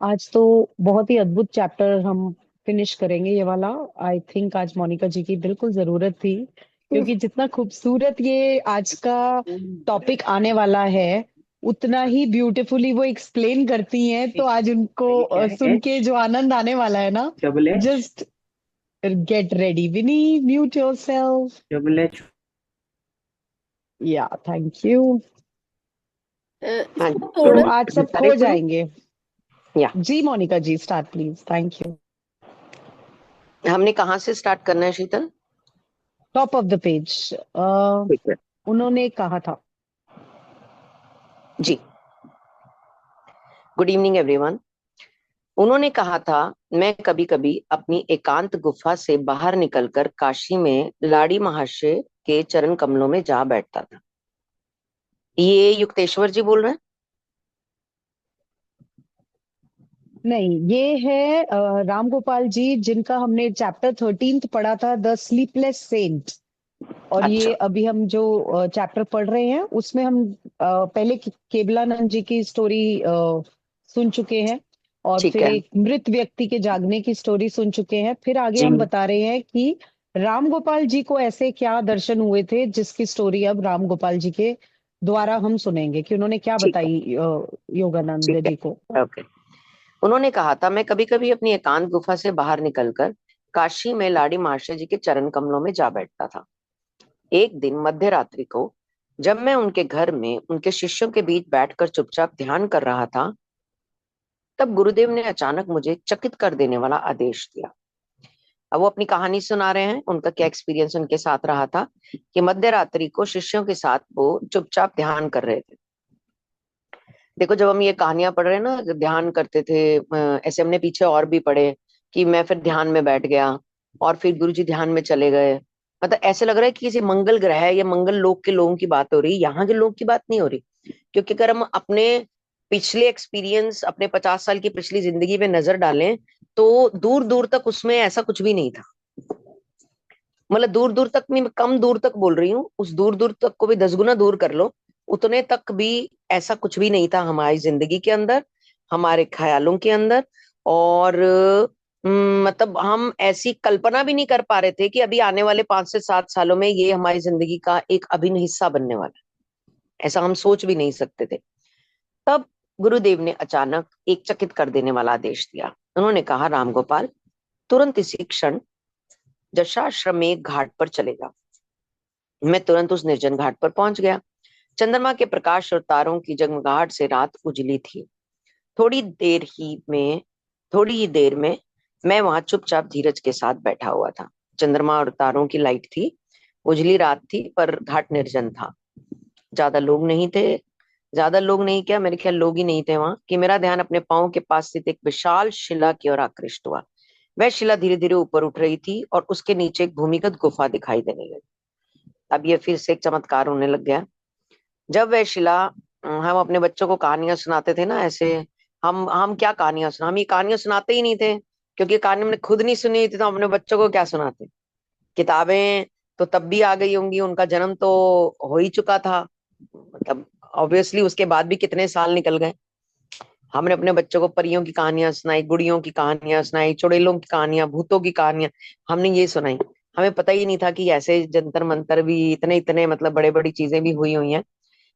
आज तो बहुत ही अद्भुत चैप्टर हम फिनिश करेंगे ये वाला। आई थिंक आज मोनिका जी की बिल्कुल जरूरत थी, क्योंकि जितना खूबसूरत ये आज का टॉपिक आने वाला है, उतना ही ब्यूटीफुली वो एक्सप्लेन करती हैं। तो आज उनको ये क्या है? सुन एच के जो आनंद आने वाला है ना, double H just get ready विनी, म्यूट योरसेल्फ। Double H. या थैंक यू। हाँ तो जी, तो आज सब सारे खो सुने। जाएंगे। या जी Monika ji, start please, thank you. हमने कहाँ से स्टार्ट करना है, Sheetal? Top of the page. ठीक है उन्होंने कहा था। जी। Good evening everyone. उन्होंने कहा था, मैं कभी कभी अपनी एकांत गुफा से बाहर निकलकर काशी में लाड़ी महाशय के चरण कमलों में जा बैठता था। ये युक्तेश्वर जी बोल रहे हैं। नहीं, ये है राम गोपाल जी, जिनका हमने चैप्टर 13 पढ़ा था, द स्लीपलेस सेंट। और ये अच्छा। अभी हम जो चैप्टर पढ़ रहे हैं उसमें हम पहले केवलानंद जी की स्टोरी सुन चुके हैं, और ठीक फिर है एक मृत व्यक्ति के जागने की स्टोरी सुन चुके हैं। फिर आगे जी। हम बता रहे हैं कि राम गोपाल जी को ऐसे क्या दर्शन हुए थे, जिसकी स्टोरी अब राम गोपाल जी के द्वारा हम सुनेंगे कि उन्होंने क्या ठीक है बताई योगानंद ठीक जी को। है ओके। उन्होंने कहा था, मैं कभी कभी अपनी एकांत गुफा से बाहर निकलकर काशी में लाड़ी महाशय जी के चरण कमलों में जा बैठता था। एक दिन मध्य रात्रि को जब मैं उनके घर में उनके शिष्यों के बीच बैठकर चुपचाप ध्यान कर रहा था, तब गुरुदेव ने अचानक मुझे चकित कर देने वाला आदेश दिया। अब वो अपनी कहानी सुना रहे हैं, उनका क्या एक्सपीरियंस उनके साथ रहा था कि मध्य रात्रि को शिष्यों के साथ वो चुपचाप ध्यान कर रहे थे। देखो, जब हम ये कहानियां पढ़ रहे हैं ना, ध्यान करते थे, ऐसे हमने पीछे और भी पढ़े कि मैं फिर ध्यान में बैठ गया और फिर गुरु जी ध्यान में चले गए। मतलब ऐसे लग रहा है कि किसी मंगल ग्रह या मंगल लोक के लोगों की बात हो रही है, यहाँ के लोग की बात नहीं हो रही। क्योंकि अगर हम अपने पिछले एक्सपीरियंस, अपने 50 साल की पिछली जिंदगी में नजर डालें, तो दूर दूर तक उसमें ऐसा कुछ भी नहीं था। मतलब दूर दूर तक नहीं, मैं कम दूर तक बोल रही हूँ, उस दूर दूर तक को भी 10 गुना दूर कर लो, उतने तक भी ऐसा कुछ भी नहीं था हमारी जिंदगी के अंदर, हमारे ख्यालों के अंदर। और मतलब हम ऐसी कल्पना भी नहीं कर पा रहे थे कि अभी आने वाले 5 से 7 सालों में ये हमारी जिंदगी का एक अभिन्न हिस्सा बनने वाला है। ऐसा हम सोच भी नहीं सकते थे। तब गुरुदेव ने अचानक एक चकित कर देने वाला आदेश दिया। उन्होंने कहा, राम गोपाल, तुरंत इसी क्षण दशाश्रम में एक घाट पर चले जाओ। मैं तुरंत उस निर्जन घाट पर पहुंच गया। चंद्रमा के प्रकाश और तारों की जगमगाहट से रात उजली थी। थोड़ी देर ही में थोड़ी ही देर में मैं वहां चुपचाप धीरज के साथ बैठा हुआ था। चंद्रमा और तारों की लाइट थी। उजली रात थी, पर घाट निर्जन था। ज्यादा लोग नहीं थे। ज्यादा लोग नहीं, क्या मेरे ख्याल लोग ही नहीं थे वहां, कि मेरा ध्यान अपने पांव के पास स्थित एक विशाल शिला की ओर आकृष्ट हुआ। वह शिला धीरे धीरे ऊपर उठ रही थी और उसके नीचे एक भूमिगत गुफा दिखाई देने लगी। अब ये फिर से एक चमत्कार होने लग गया। जब वह शिला, हम अपने बच्चों को कहानियां सुनाते थे ना ऐसे, हम क्या कहानियां सुना, हम ये कहानियां सुनाते ही नहीं थे, क्योंकि कहानी हमने खुद नहीं सुनी थी, तो हम अपने बच्चों को क्या सुनाते। किताबें तो तब भी आ गई होंगी, उनका जन्म तो हो ही चुका था, मतलब ऑब्वियसली उसके बाद भी कितने साल निकल गए। हमने अपने बच्चों को परियों की कहानियां सुनाई, गुड़ियों की कहानियां सुनाई, चुड़ैलों की कहानियां, भूतों की कहानियां, हमने ये सुनाई। हमें पता ही नहीं था कि ऐसे जंतर मंतर भी इतने इतने मतलब बड़े बड़ी चीजें भी हुई हुई हैं।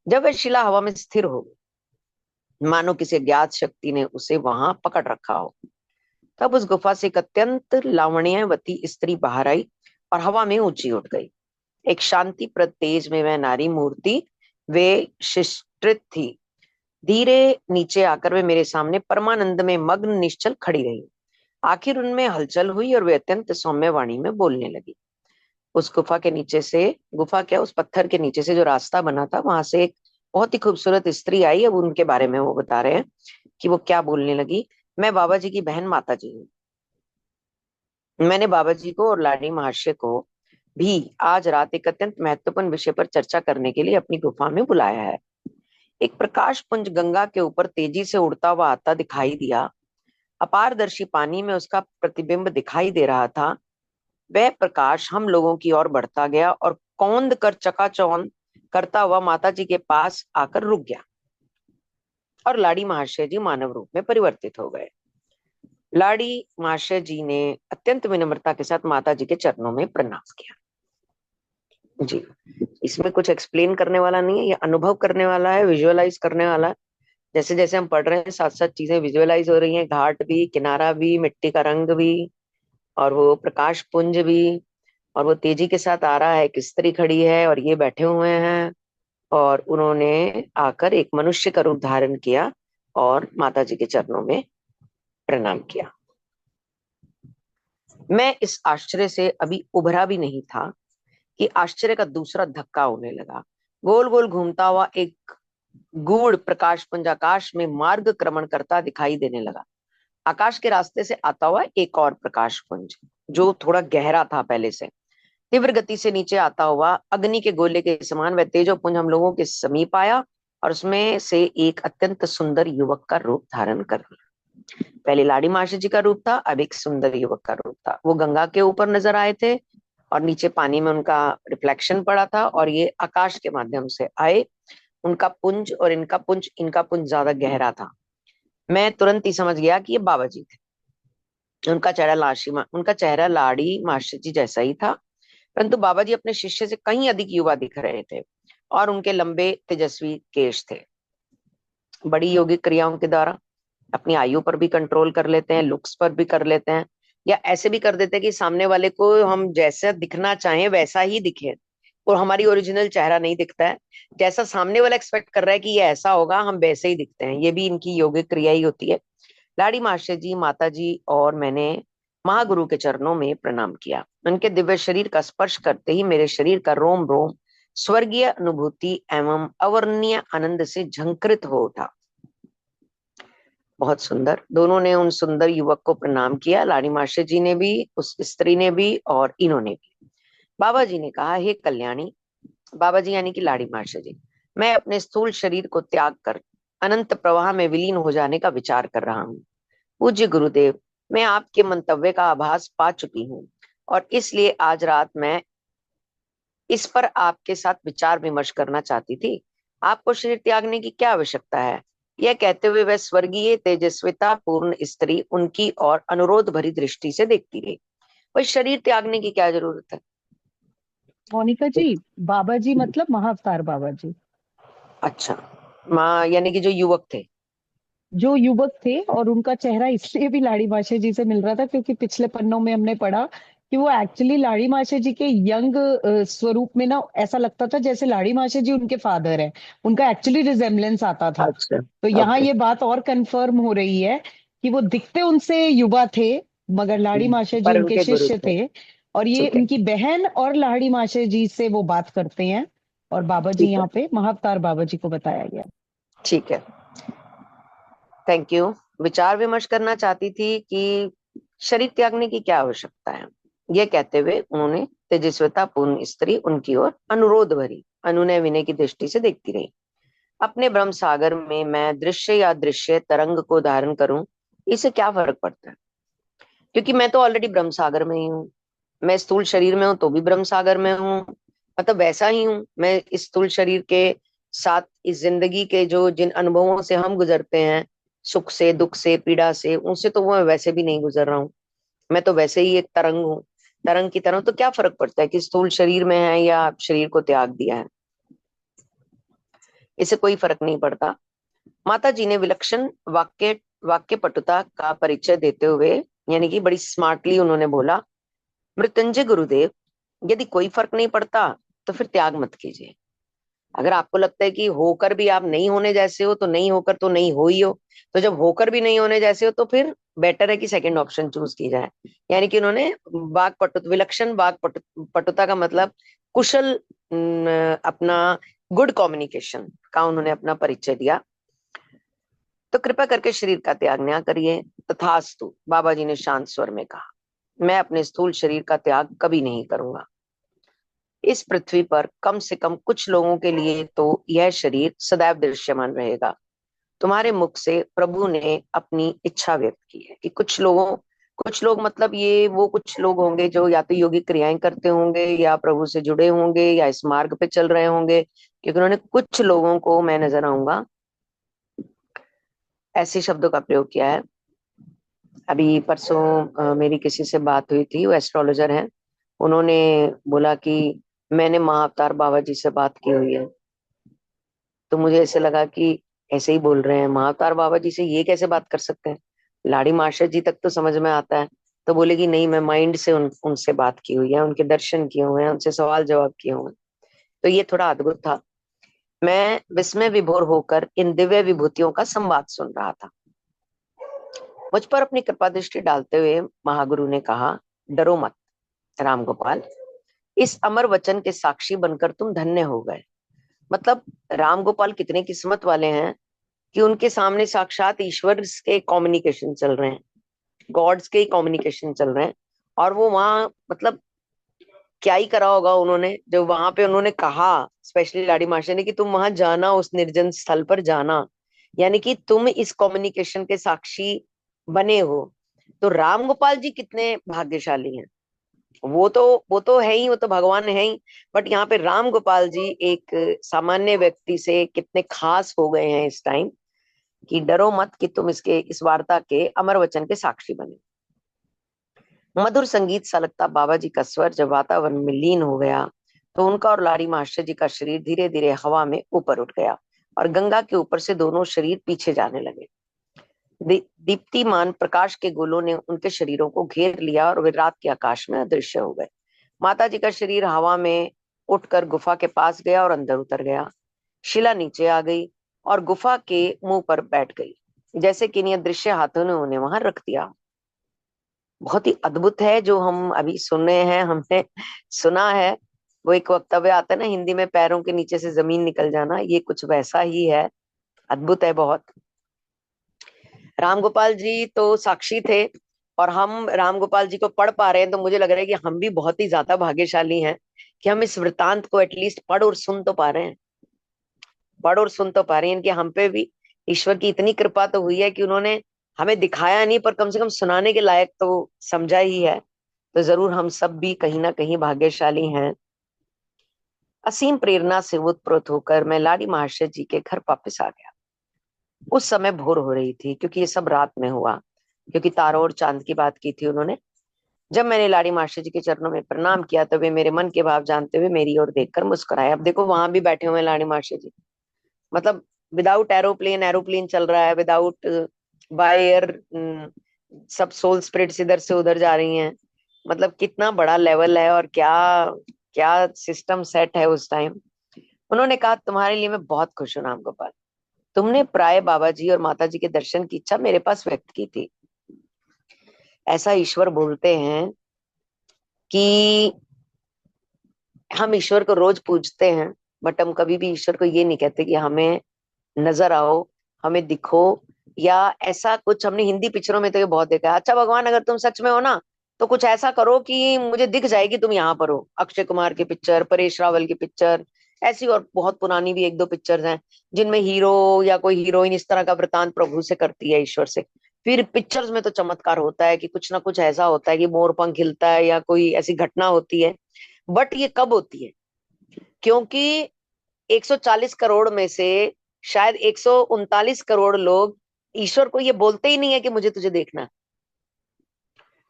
जब वह शिला हवा में स्थिर हो गई, मानो किसी अज्ञात शक्ति ने उसे वहां पकड़ रखा हो, तब उस गुफा से एक अत्यंत लावण्यवती स्त्री बाहर आई और हवा में ऊंची उठ गई। एक शांति प्रद तेज में वह नारी मूर्ति वे शिष्टित थी। धीरे नीचे आकर वे मेरे सामने परमानंद में मग्न निश्चल खड़ी रही। आखिर उनमें हलचल हुई और वे अत्यंत सौम्य वाणी में बोलने लगी। उस गुफा के नीचे से, गुफा क्या, उस पत्थर के नीचे से जो रास्ता बना था, वहां से एक बहुत ही खूबसूरत स्त्री आई। अब उनके बारे में वो बता रहे हैं कि वो क्या बोलने लगी। मैं बाबा जी की बहन माता जी हूँ। मैंने बाबा जी को और लाडी महाशय को भी आज रात एक अत्यंत महत्वपूर्ण विषय पर चर्चा करने के लिए अपनी गुफा में बुलाया है। एक प्रकाश पुंज गंगा के ऊपर तेजी से उड़ता हुआ आता दिखाई दिया। अपारदर्शी पानी में उसका प्रतिबिंब दिखाई दे रहा था। वह प्रकाश हम लोगों की ओर बढ़ता गया और कौंध कर चकाचौंध करता हुआ माता जी के पास आकर रुक गया, और लाड़ी महाशय जी मानव रूप में परिवर्तित हो गए। लाड़ी महाशय जी ने अत्यंत विनम्रता के साथ माता जी के चरणों में प्रणाम किया। जी, इसमें कुछ एक्सप्लेन करने वाला नहीं है, ये अनुभव करने वाला है, विजुअलाइज करने वाला है। जैसे जैसे हम पढ़ रहे हैं साथ साथ चीजें विजुअलाइज हो रही हैं, घाट भी, किनारा भी, मिट्टी का रंग भी, और वो प्रकाश पुंज भी, और वो तेजी के साथ आ रहा है, एक स्त्री खड़ी है और ये बैठे हुए हैं, और उन्होंने आकर एक मनुष्य का रूप धारण किया और माता जी के चरणों में प्रणाम किया। मैं इस आश्चर्य से अभी उभरा भी नहीं था कि आश्चर्य का दूसरा धक्का होने लगा। गोल गोल घूमता हुआ एक गूढ़ प्रकाश पुंज आकाश में मार्ग क्रमण करता दिखाई देने लगा। आकाश के रास्ते से आता हुआ एक और प्रकाश पुंज, जो थोड़ा गहरा था पहले से, तीव्र गति से नीचे आता हुआ अग्नि के गोले के समान वह तेजो पुंज हम लोगों के समीप आया, और उसमें से एक अत्यंत सुंदर युवक का रूप धारण कर लिया। पहले लाड़ी मास्टर जी का रूप था, अब एक सुंदर युवक का रूप था। वो गंगा के ऊपर नजर आए थे और नीचे पानी में उनका रिफ्लेक्शन पड़ा था, और ये आकाश के माध्यम से आए। उनका पुंज और इनका पुंज ज्यादा गहरा था। मैं तुरंत ही समझ गया कि ये बाबा जी थे। उनका चेहरा लाड़ी मास्टर जी जैसा ही था, परंतु बाबा जी अपने शिष्य से कहीं अधिक युवा दिख रहे थे, और उनके लंबे तेजस्वी केश थे। बड़ी योगिक क्रियाओं के द्वारा अपनी आयु पर भी कंट्रोल कर लेते हैं, लुक्स पर भी कर लेते हैं, या ऐसे भी कर देते हैं कि सामने वाले को हम जैसा दिखना चाहें वैसा ही दिखे, और हमारी ओरिजिनल चेहरा नहीं दिखता है। जैसा सामने वाला एक्सपेक्ट कर रहा है कि ये ऐसा होगा, हम वैसे ही दिखते हैं। ये भी इनकी योगिक क्रिया ही होती है। लाड़ी मास्टर जी, माता जी और मैंने महागुरु के चरणों में प्रणाम किया। उनके दिव्य शरीर का स्पर्श करते ही मेरे शरीर का रोम रोम स्वर्गीय अनुभूति एवं अवर्णनीय आनंद से झंकृत हो उठा। बहुत सुंदर। दोनों ने उन सुंदर युवक को प्रणाम किया, लाड़ी मास्टर जी ने भी, उस स्त्री ने भी, और इन्होंने भी। बाबा जी ने कहा, हे कल्याणी, बाबा जी यानी कि लाड़ी मास्टर जी, मैं अपने स्थूल शरीर को त्याग कर अनंत प्रवाह में विलीन हो जाने का विचार कर रहा हूँ। पूज्य गुरुदेव, मैं आपके मंतव्य का आभास पा चुकी हूँ, और इसलिए आज रात मैं इस पर आपके साथ विचार विमर्श करना चाहती थी। आपको शरीर त्यागने की क्या आवश्यकता है? यह कहते हुए वह स्वर्गीय तेजस्विता पूर्ण स्त्री उनकी और अनुरोध भरी दृष्टि से देखती रही। वह शरीर त्यागने की क्या जरूरत है? मोनिका जी, बाबा जी मतलब महाअवतार बाबा जी। अच्छा, माँ यानी कि जो युवक थे। जो युवक थे, और उनका चेहरा इसलिए भी लाड़ी मास्टर जी से मिल रहा था क्योंकि पिछले पन्नों में हमने पढ़ा कि वो एक्चुअली लाड़ी मास्टर जी के यंग स्वरूप में ना ऐसा लगता था जैसे लाड़ी मास्टर जी उनके फादर है। उनका एक्चुअली रिजेम्बलेंस आता था। अच्छा। तो यहाँ ओके। ये बात और कंफर्म हो रही है कि वो दिखते उनसे युवा थे, मगर लाड़ी मास्टर जी पर उनके उनके गुरु शिष्य थे। थे। और ये ठीक है। उनकी बहन और लाड़ी मास्टर जी से वो बात करते हैं, और बाबा जी ठीक है। यहाँ पे महाअवतार बाबा जी को बताया गया। ठीक है। Thank you. विचार विमर्श करना चाहती थी कि शरीर त्यागने की क्या आवश्यकता है। यह कहते हुए उन्होंने तेजस्विता पूर्ण स्त्री उनकी ओर अनुरोध भरी अनुनय विनय की दृष्टि से देखती रही। अपने ब्रह्म सागर में मैं दृश्य या दृश्य तरंग को धारण करूं, इससे क्या फर्क पड़ता है? क्योंकि मैं तो ऑलरेडी ब्रह्म सागर में ही हूँ। मैं स्थूल शरीर में हूं तो भी ब्रह्म सागर में हूँ, मतलब वैसा ही हूँ। मैं इस स्थूल शरीर के साथ इस जिंदगी के जो जिन अनुभवों से हम गुजरते हैं, सुख से, दुख से, पीड़ा से, उनसे तो मैं वैसे भी नहीं गुजर रहा हूँ। मैं तो वैसे ही एक तरंग हूँ, तरंग की तरह। तो क्या फर्क पड़ता है कि स्थूल शरीर में है या शरीर को त्याग दिया है? इससे कोई फर्क नहीं पड़ता। माता जी ने विलक्षण वाक्य पटुता का परिचय देते हुए, यानी कि बड़ी स्मार्टली उन्होंने बोला, मृत्युंजय गुरुदेव, यदि कोई फर्क नहीं पड़ता तो फिर त्याग मत कीजिए। अगर आपको लगता है कि होकर भी आप नहीं होने जैसे हो, तो नहीं होकर तो नहीं हो ही हो। तो जब होकर भी नहीं होने जैसे हो, तो फिर बेटर है कि सेकंड ऑप्शन चूज की जाए। यानी कि उन्होंने विलक्षण पटुता का मतलब कुशल, अपना गुड कम्युनिकेशन का उन्होंने अपना परिचय दिया। तो कृपया करके शरीर का त्याग ना करिए। तथास्तु, बाबा जी ने शांत स्वर में कहा, मैं अपने स्थूल शरीर का त्याग कभी नहीं करूंगा। इस पृथ्वी पर कम से कम कुछ लोगों के लिए तो यह शरीर सदैव दृश्यमान रहेगा। तुम्हारे मुख से प्रभु ने अपनी इच्छा व्यक्त की है कि कुछ लोग मतलब ये वो कुछ लोग होंगे जो या तो योगिक क्रियाएं करते होंगे, या प्रभु से जुड़े होंगे, या इस मार्ग पे चल रहे होंगे, क्योंकि उन्होंने कुछ लोगों को मैं नजर आऊंगा, ऐसे शब्दों का प्रयोग किया है। अभी परसों मेरी किसी से बात हुई थी, वो एस्ट्रोलॉजर हैं। उन्होंने बोला कि मैंने महाअवतार बाबा जी से बात की हुई है। तो मुझे ऐसे लगा कि ऐसे ही बोल रहे हैं, महाअवतार बाबा जी से ये कैसे बात कर सकते हैं? लाड़ी मास्टर जी तक तो समझ में आता है। तो बोलेगी नहीं, मैं माइंड से उनसे बात की हुई है, उनके दर्शन किए हुए हैं, उनसे सवाल जवाब किए हुए हैं। तो ये थोड़ा अद्भुत था। मैं विस्मय विभोर होकर इन दिव्य विभूतियों का संवाद सुन रहा था। मुझ पर अपनी कृपा दृष्टि डालते हुए महागुरु ने कहा, डरो मत राम गोपाल, इस अमर वचन के साक्षी बनकर तुम धन्य हो गए। मतलब राम गोपाल कितने किस्मत वाले हैं कि उनके सामने साक्षात ईश्वर के कम्युनिकेशन चल रहे हैं, गॉड्स के कम्युनिकेशन चल रहे हैं। और वो वहां मतलब क्या ही करा होगा उन्होंने, जो वहां पे उन्होंने कहा, स्पेशली लाड़ी मास्टर ने, कि तुम वहां जाना, उस निर्जन स्थल पर जाना, यानी कि तुम इस कम्युनिकेशन के साक्षी बने हो। तो राम गोपाल जी कितने भाग्यशाली हैं। वो तो है ही, वो तो भगवान है ही। बट यहाँ पे राम गोपाल जी एक सामान्य व्यक्ति से कितने खास हो गए हैं इस टाइम, कि डरो मत कि तुम इसके इस वार्ता के अमर वचन के साक्षी बने। मधुर संगीत सा लगता बाबा जी का स्वर जब वातावरण में लीन हो गया, तो उनका और लाड़ी मास्टर जी का शरीर धीरे धीरे हवा में ऊपर उठ गया और गंगा के ऊपर से दोनों शरीर पीछे जाने लगे। दीप्तिमान प्रकाश के गोलों ने उनके शरीरों को घेर लिया और वे रात के आकाश में अदृश्य हो गए। माता जी का शरीर हवा में उठकर गुफा के पास गया और अंदर उतर गया। शिला नीचे आ गई और गुफा के मुंह पर बैठ गई, जैसे कि इन अदृश्य हाथों ने उन्हें वहां रख दिया। बहुत ही अद्भुत है जो हम अभी सुन रहे हैं, हमने सुना है। वो एक वक्तव्य आता है ना हिंदी में, पैरों के नीचे से जमीन निकल जाना, ये कुछ वैसा ही है। अद्भुत है बहुत। राम गोपाल जी तो साक्षी थे, और हम राम गोपाल जी को पढ़ पा रहे हैं, तो मुझे लग रहा है कि हम भी बहुत ही ज्यादा भाग्यशाली हैं कि हम इस वृतांत को एटलीस्ट पढ़ और सुन तो पा रहे हैं। पढ़ और सुन तो पा रहे हैं कि हम पे भी ईश्वर की इतनी कृपा तो हुई है कि उन्होंने हमें दिखाया नहीं, पर कम से कम सुनाने के लायक तो समझा ही है। तो जरूर हम सब भी कहीं ना कहीं भाग्यशाली हैं। असीम प्रेरणा से उत्प्रोत होकर मैं लाड़ी महाशय जी के घर वापस आ गया। उस समय भोर हो रही थी, क्योंकि ये सब रात में हुआ, क्योंकि तारों और चांद की बात की थी उन्होंने। जब मैंने लाड़ी मास्टर जी के चरणों में प्रणाम किया, तो वे मेरे मन के भाव जानते हुए मेरी ओर देखकर मुस्कुराए। अब देखो वहां भी बैठे हुए हैं लाड़ी मास्टर जी, मतलब विदाउट एरोप्लेन, एरोप्लेन चल रहा है, विदाउट बाय एयर, सब सोल स्पिरिट्स इधर से उधर जा रही हैं। मतलब कितना बड़ा लेवल है, और क्या क्या सिस्टम सेट है उस टाइम। उन्होंने कहा, तुम्हारे लिए मैं बहुत खुश हूं राम गोपाल। तुमने प्राय बाबा जी और माता जी के दर्शन की इच्छा मेरे पास व्यक्त की थी। ऐसा ईश्वर बोलते हैं कि हम ईश्वर को रोज पूजते हैं, बट हम कभी भी ईश्वर को ये नहीं कहते कि हमें नजर आओ, हमें दिखो, या ऐसा कुछ। हमने हिंदी पिक्चरों में तो ये बहुत देखा है, अच्छा भगवान अगर तुम सच में हो ना, तो कुछ ऐसा करो कि मुझे दिख जाए कि तुम यहाँ पर हो। अक्षय कुमार की पिक्चर, परेश रावल की पिक्चर, ऐसी और बहुत पुरानी भी एक दो पिक्चर्स हैं जिनमें हीरो या कोई हीरोइन इस तरह का वृतांत प्रभु से करती है, ईश्वर से। फिर पिक्चर्स में तो चमत्कार होता है कि कुछ ना कुछ ऐसा होता है कि मोर पंख हिलता है या कोई ऐसी घटना होती है। बट ये कब होती है? क्योंकि 140 करोड़ में से शायद 139 करोड़ लोग ईश्वर को ये बोलते ही नहीं है कि मुझे तुझे देखना है।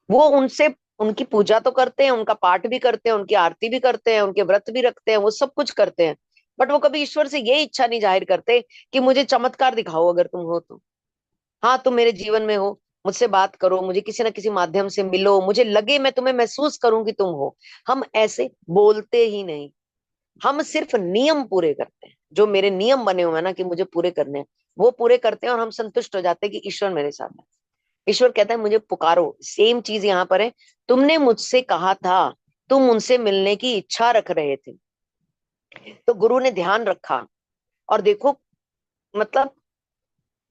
वो उनसे उनकी पूजा तो करते हैं, उनका पाठ भी करते हैं, उनकी आरती भी करते हैं, उनके व्रत भी रखते हैं, वो सब कुछ करते हैं। बट वो कभी ईश्वर से ये इच्छा नहीं जाहिर करते कि मुझे चमत्कार दिखाओ अगर तुम हो तो। हाँ, तुम मेरे जीवन में हो, मुझसे बात करो, मुझे किसी ना किसी माध्यम से मिलो, मुझे लगे, मैं तुम्हें महसूस करूं कि तुम हो। हम ऐसे बोलते ही नहीं। हम सिर्फ नियम पूरे करते हैं, जो मेरे नियम बने हुए हैं ना कि मुझे पूरे करने हैं, वो पूरे करते हैं, और हम संतुष्ट हो जाते हैं कि ईश्वर मेरे साथ है। ईश्वर कहता है मुझे पुकारो। सेम चीज यहाँ पर है। तुमने मुझसे कहा था, तुम उनसे मिलने की इच्छा रख रहे थे, तो गुरु ने ध्यान रखा। और देखो, मतलब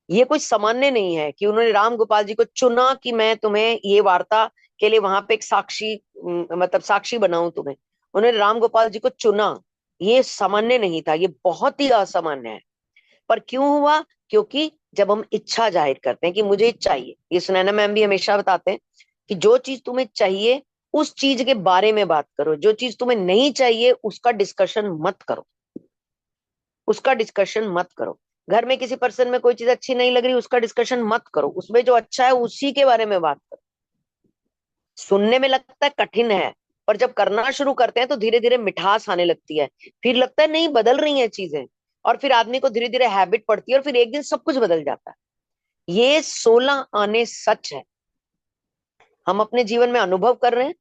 ये कोई सामान्य नहीं है कि उन्होंने राम गोपाल जी को चुना कि मैं तुम्हें ये वार्ता के लिए वहां पे एक साक्षी, मतलब साक्षी बनाऊं तुम्हें। उन्होंने राम गोपाल जी को चुना। ये सामान्य नहीं था, ये बहुत ही असामान्य है। पर क्यों हुआ? क्योंकि जब हम इच्छा जाहिर करते हैं कि मुझे चाहिए, ये सुनैना मैम भी हमेशा बताते हैं कि जो चीज तुम्हें चाहिए उस चीज के बारे में बात करो, जो चीज तुम्हें नहीं चाहिए उसका डिस्कशन मत करो, उसका डिस्कशन मत करो। घर में किसी पर्सन में कोई चीज अच्छी नहीं लग रही, उसका डिस्कशन मत करो, उसमें जो अच्छा है उसी के बारे में बात करो। सुनने में लगता है कठिन है, और जब करना शुरू करते हैं तो धीरे धीरे मिठास आने लगती है, फिर लगता है नहीं बदल रही हैं चीजें, और फिर आदमी को धीरे धीरे हैबिट पड़ती है और फिर एक दिन सब कुछ बदल जाता है। ये 16 आने सच है, हम अपने जीवन में अनुभव कर रहे हैं।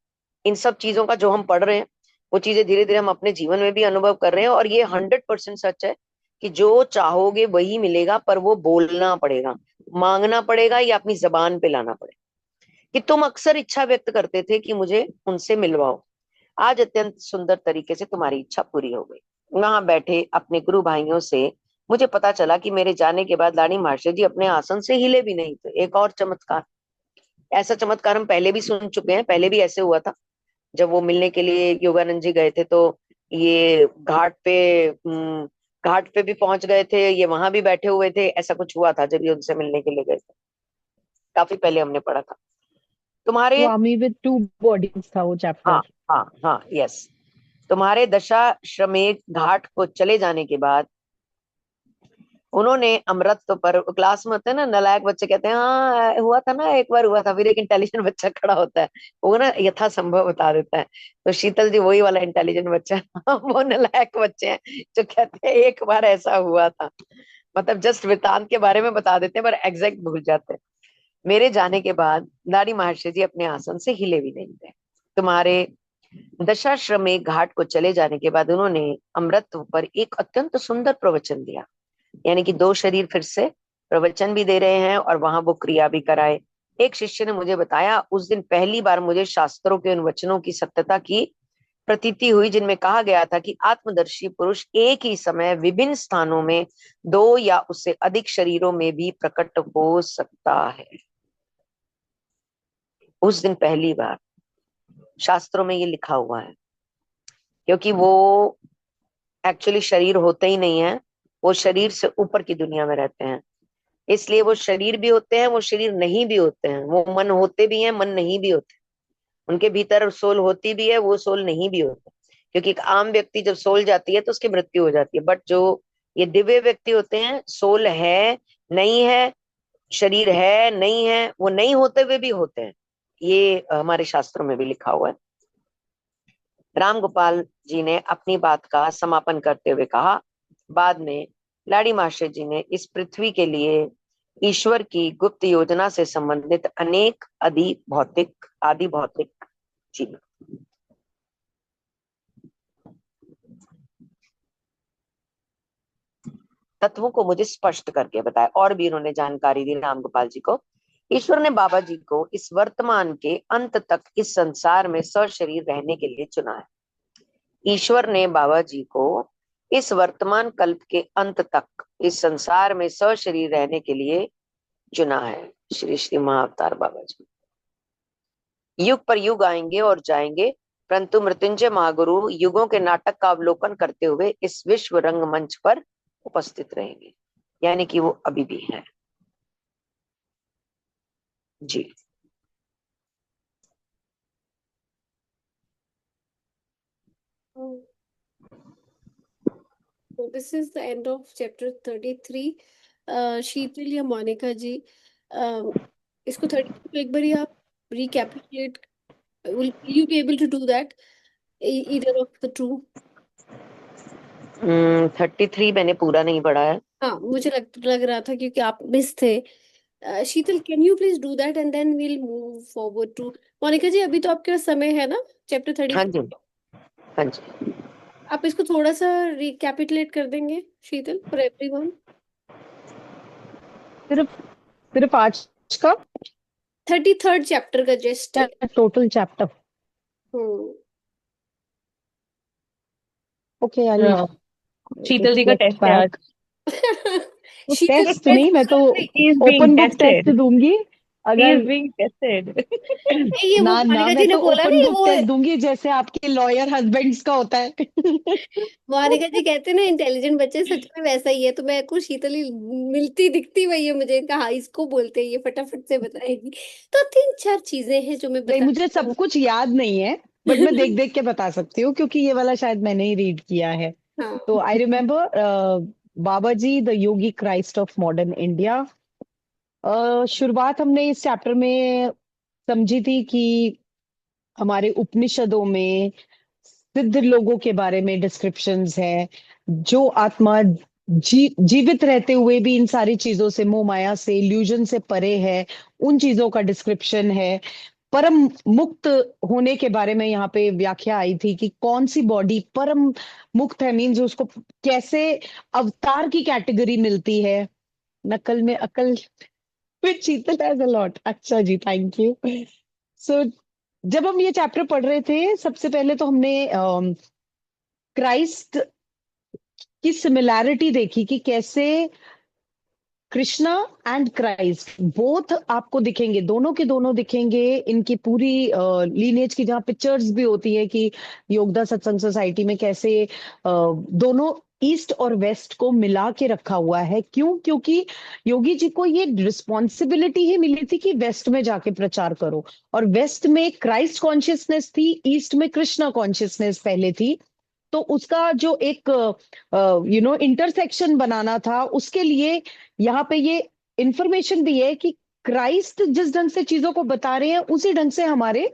इन सब चीजों का जो हम पढ़ रहे हैं वो चीजें धीरे धीरे हम अपने जीवन में भी अनुभव कर रहे हैं, और ये 100% सच है कि जो चाहोगे वही मिलेगा, पर वो बोलना पड़ेगा, मांगना पड़ेगा, या अपनी जबान पे लाना पड़ेगा। कि तुम अक्सर इच्छा व्यक्त करते थे कि मुझे उनसे मिलवाओ, आज अत्यंत सुंदर तरीके से तुम्हारी इच्छा पूरी हो गई। वहां बैठे अपने गुरु भाइयों से मुझे पता चला कि मेरे जाने के बाद लाड़ी महाशय जी अपने आसन से हिले भी नहीं थे। एक और चमत्कार, ऐसा चमत्कार हम पहले भी सुन चुके हैं, पहले भी ऐसे हुआ था। जब वो मिलने के लिए योगानंद जी गए थे तो ये घाट पे भी पहुंच गए थे, ये वहां भी बैठे हुए थे, ऐसा कुछ हुआ था जब ये उनसे मिलने के लिए गए थे। काफी पहले हमने पढ़ा था। तुम्हारे, स्वामी विद टू बॉडीज था वो हाँ चैप्टर। हाँ हाँ, यस, तुम्हारे दशाश्वमेध घाट को चले जाने के बाद उन्होंने अमृत पर, क्लास में होते हैं ना नलायक बच्चे, कहते हैं हाँ हुआ था ना, एक बार हुआ था, फिर एक इंटेलिजेंट बच्चा खड़ा होता है, वो ना यथासंभव बता देता है। तो शीतल जी वही वाला इंटेलिजेंट बच्चा है। वो नलायक बच्चे हैं जो कहते हैं एक बार ऐसा हुआ था, मतलब जस्ट वृतांत के बारे में बता देते हैं पर एग्जैक्ट भूल जाते हैं। मेरे जाने के बाद दाढ़ी महर्षि जी अपने आसन से हिले भी नहीं थे। तुम्हारे दशाश्वमेध घाट को चले जाने के बाद उन्होंने अमृत पर एक अत्यंत सुंदर प्रवचन दिया। यानी कि दो शरीर फिर से प्रवचन भी दे रहे हैं और वहां वो क्रिया भी कराए। एक शिष्य ने मुझे बताया, उस दिन पहली बार मुझे शास्त्रों के उन वचनों की सत्यता की प्रतीति हुई जिनमें कहा गया था कि आत्मदर्शी पुरुष एक ही समय विभिन्न स्थानों में दो या उससे अधिक शरीरों में भी प्रकट हो सकता है। उस दिन पहली बार शास्त्रों में ये लिखा हुआ है, क्योंकि वो एक्चुअली शरीर होते ही नहीं है, वो शरीर से ऊपर की दुनिया में रहते हैं। इसलिए वो शरीर भी होते हैं, वो शरीर नहीं भी होते हैं, वो मन होते भी हैं, मन नहीं भी होते, उनके भीतर सोल होती भी है, वो सोल नहीं भी होते। क्योंकि एक आम व्यक्ति जब सोल जाती है तो उसकी मृत्यु हो जाती है, बट जो ये दिव्य व्यक्ति होते हैं, सोल है नहीं है, शरीर है नहीं है, वो नहीं होते हुए भी होते हैं। ये हमारे शास्त्रों में भी लिखा हुआ है। राम गोपाल जी ने अपनी बात का समापन करते हुए कहा, बाद में लाड़ी मास्टर जी ने इस पृथ्वी के लिए ईश्वर की गुप्त योजना से संबंधित अनेक आदि भौतिक जीव तत्वों को मुझे स्पष्ट करके बताया। और भी उन्होंने जानकारी दी राम गोपाल जी को। ईश्वर ने बाबा जी को इस वर्तमान के अंत तक इस संसार में सशरीर रहने के लिए चुना है। ईश्वर ने बाबा जी को इस वर्तमान कल्प के अंत तक इस संसार में सशरीर रहने के लिए चुना है। श्री श्री महाअवतार बाबा जी युग पर युग आएंगे और जाएंगे, परंतु मृत्युंजय महागुरु युगों के नाटक का अवलोकन करते हुए इस विश्व रंगमंच पर उपस्थित रहेंगे। यानी कि वो अभी भी हैं जी। Oh, so this is the end of chapter 33. शीतल या मोनिका जी, इसको 32 को एक बार आप recapitulate, will you be able to do that, either of the two? 33 मैंने पूरा नहीं पढ़ा है। हाँ, मुझे लग रहा था क्योंकि आप मिस थे। Sheetal, can you please do that and then we'll move forward to Monika ji. अभी तो आपके पास समय है ना, चैप्टर हाँ 34। जी, हाँ जी। आप इसको थोड़ा सा रिकैपिटुलेट कर देंगे शीतल, फॉर एवरीवन। सिर्फ सिर्फ आज का 33rd चैप्टर का जस्ट। Total chapter? ओके, आई हाँ, शीतल जी का गेट टेस्ट है आज। बैक। शीतल टेस्ट नहीं, मैं तो He is being open book test tested. दूंगी। He अगर is being tested. ये वो ना मोनिका मैं जी ने तो बोला ओपन नहीं, बुक वो टेस्ट दूंगी जैसे आपके लॉयर हस्बैंड्स का होता है। मोनिका जी कहते हैं ना इंटेलिजेंट बच्चे, सच में वैसा ही है। तो मैं कुछ शीतल ही मिलती दिखती वही है मुझे, कहा इसको बोलते हैं, ये फटाफट से बताएगी। तो 3-4 चीजें हैं जो मैं नहीं, बता मुझे सब कुछ याद नहीं है, बट मैं देख देख के बता सकती हूँ क्योंकि ये वाला शायद मैंने ही रीड किया है। हाँ तो I remember Baba ji the yogi Christ of modern India. शुरुआत हमने इस चैप्टर में समझी थी कि हमारे उपनिषदों में सिद्ध लोगों के बारे में डिस्क्रिप्शंस है, जो आत्मा जीवित रहते हुए भी इन सारी चीजों से, मोह माया से, इल्यूजन से परे है, उन चीजों का डिस्क्रिप्शन है। परम मुक्त होने के बारे में यहाँ पे व्याख्या आई थी कि कौन सी बॉडी परम मुक्त है, मीन्स उसको कैसे अवतार की कैटेगरी मिलती है। नकल में अकल with Sheetal has a lot. अच्छा जी, थैंक यू। सो जब हम ये चैप्टर पढ़ रहे थे, सबसे पहले तो हमने क्राइस्ट की सिमिलैरिटी देखी कि कैसे कृष्णा एंड क्राइस्ट बोथ आपको दिखेंगे, दोनों के दोनों दिखेंगे। इनकी पूरी लीनेज की जहाँ पिक्चर्स भी होती है कि योगदा सत्संग सोसाइटी में कैसे दोनों ईस्ट और वेस्ट को मिला के रखा हुआ है। क्यों? क्योंकि योगी जी को ये रिस्पॉन्सिबिलिटी ही मिली थी कि वेस्ट में जाके प्रचार करो, और वेस्ट में क्राइस्ट कॉन्शियसनेस थी, ईस्ट में कृष्णा कॉन्शियसनेस पहले थी। तो उसका जो एक इंटरसेक्शन बनाना था, उसके लिए यहाँ पे ये इंफॉर्मेशन भी है कि क्राइस्ट जिस ढंग से चीजों को बता रहे हैं, उसी ढंग से हमारे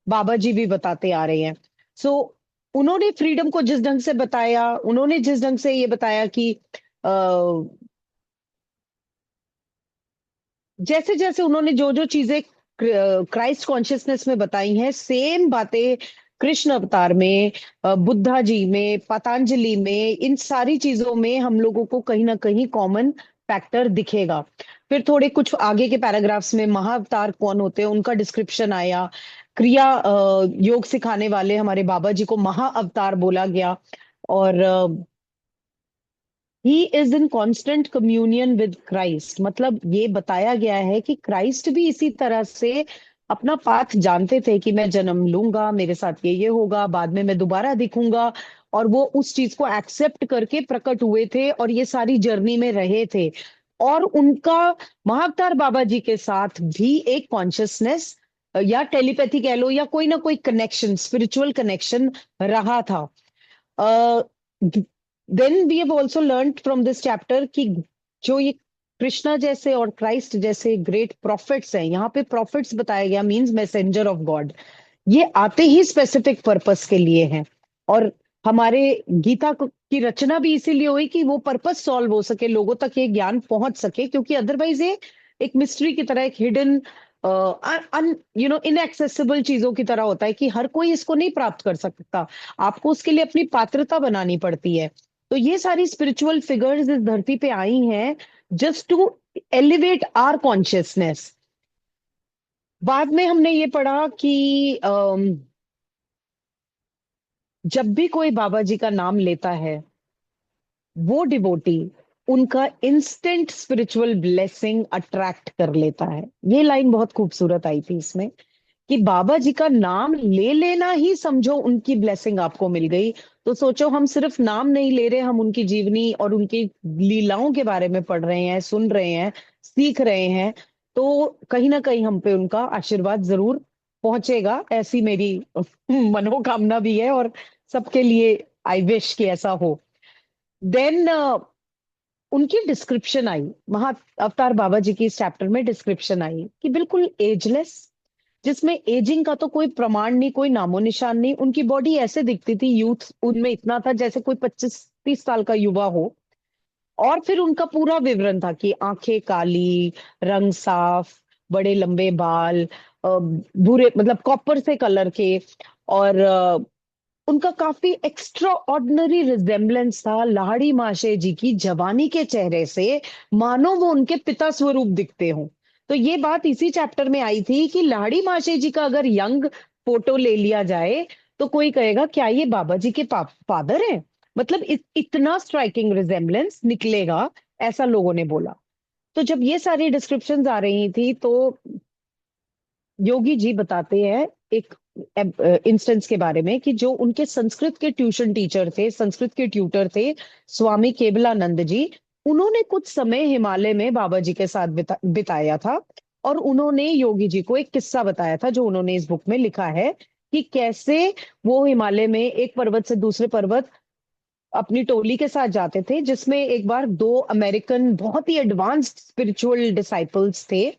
बाबा जी भी बताते आ रहे हैं। सो उन्होंने फ्रीडम को जिस ढंग से बताया, उन्होंने जिस ढंग से ये बताया कि जैसे जैसे उन्होंने जो जो चीजें क्राइस्ट कॉन्शियसनेस में बताई हैं, सेम बातें कृष्ण अवतार में, बुद्धा जी में, पतंजलि में, इन सारी चीजों में हम लोगों को कहीं ना कहीं कॉमन फैक्टर दिखेगा। फिर थोड़े कुछ आगे के पैराग्राफ्स में महाअवतार कौन होते हैं उनका डिस्क्रिप्शन आया। क्रिया योग सिखाने वाले हमारे बाबा जी को महाअवतार बोला गया, और he is in constant communion with Christ. मतलब ये बताया गया है कि क्राइस्ट भी इसी तरह से अपना पाथ जानते थे कि मैं जन्म लूंगा, मेरे साथ ये होगा, बाद में मैं दोबारा दिखूंगा, और वो उस चीज को एक्सेप्ट करके प्रकट हुए थे और ये सारी जर्नी में रहे थे। और उनका महाअवतार बाबा जी के साथ भी एक कॉन्शियसनेस या टेलीपैथी कह लो, या कोई ना कोई कनेक्शन, स्पिरिचुअल कनेक्शन रहा था। Then we have also learn from this chapter कि जो ये कृष्णा जैसे और क्राइस्ट जैसे ग्रेट प्रॉफिट्स हैं, यहाँ पे प्रॉफिट्स बताया गया मींस मैसेंजर ऑफ गॉड, ये आते ही स्पेसिफिक पर्पस के लिए हैं। और हमारे गीता की रचना भी इसीलिए हुई कि वो पर्पस सॉल्व हो सके, लोगों तक ये ज्ञान पहुंच सके, क्योंकि अदरवाइज ये एक मिस्ट्री की तरह, एक हिडन इनएक्सेसिबल चीजों की तरह होता है कि हर कोई इसको नहीं प्राप्त कर सकता, आपको उसके लिए अपनी पात्रता बनानी पड़ती है। तो ये सारी स्पिरिचुअल फिगर्स इस धरती पे आई हैं just to elevate our consciousness. बाद में हमने ये पढ़ा कि जब भी कोई बाबा जी का नाम लेता है, वो डिवोटी उनका इंस्टेंट स्पिरिचुअल ब्लेसिंग अट्रैक्ट कर लेता है। ये लाइन बहुत खूबसूरत आई थी इसमें कि बाबा जी का नाम ले लेना ही समझो उनकी ब्लेसिंग आपको मिल गई। तो सोचो, हम सिर्फ नाम नहीं ले रहे, हम उनकी जीवनी और उनकी लीलाओं के बारे में पढ़ रहे हैं, सुन रहे हैं, सीख रहे हैं, तो कहीं ना कहीं हम पे उनका आशीर्वाद जरूर पहुंचेगा, ऐसी मेरी मनोकामना भी है, और सबके लिए आई विश कि ऐसा हो। देन उनकी डिस्क्रिप्शन आई, महा अवतार बाबा जी की इस चैप्टर में डिस्क्रिप्शन आई कि बिल्कुल एजलेस, जिसमें एजिंग का तो कोई प्रमाण नहीं, कोई नामो निशान नहीं। उनकी बॉडी ऐसे दिखती थी, यूथ उनमें इतना था जैसे कोई 25-30 साल का युवा हो। और फिर उनका पूरा विवरण था कि आंखें काली, रंग साफ, बड़े लंबे बाल, भूरे मतलब कॉपर से कलर के, और उनका काफी एक्स्ट्रा ऑर्डिनरी रिजेम्बलेंस था लाहड़ी माशे जी की जवानी के चेहरे से, मानो वो उनके पिता स्वरूप दिखते हों। तो ये बात इसी चैप्टर में आई थी कि लाहड़ी माशे जी का अगर यंग फोटो ले लिया जाए, तो कोई कहेगा क्या ये बाबा जी के फादर हैं? मतलब इतना स्ट्राइकिंग रिजेम्बलेंस निकलेगा, ऐसा लोगों ने बोला। तो जब ये सारी डिस्क्रिप्शंस आ रही थी, तो योगी जी बताते हैं एक इंस्टेंस के बारे में कि जो उनके संस्कृत के ट्यूशन टीचर थे, संस्कृत के ट्यूटर थे, स्वामी केवलानंद जी, उन्होंने कुछ समय हिमालय में बाबा जी के साथ बिताया था। और उन्होंने योगी जी को एक किस्सा बताया था जो उन्होंने इस बुक में लिखा है कि कैसे वो हिमालय में एक पर्वत से दूसरे पर्वत अपनी टोली के साथ जाते थे, जिसमें एक बार दो अमेरिकन बहुत ही एडवांस्ड स्पिरिचुअल डिसाइपल्स थे।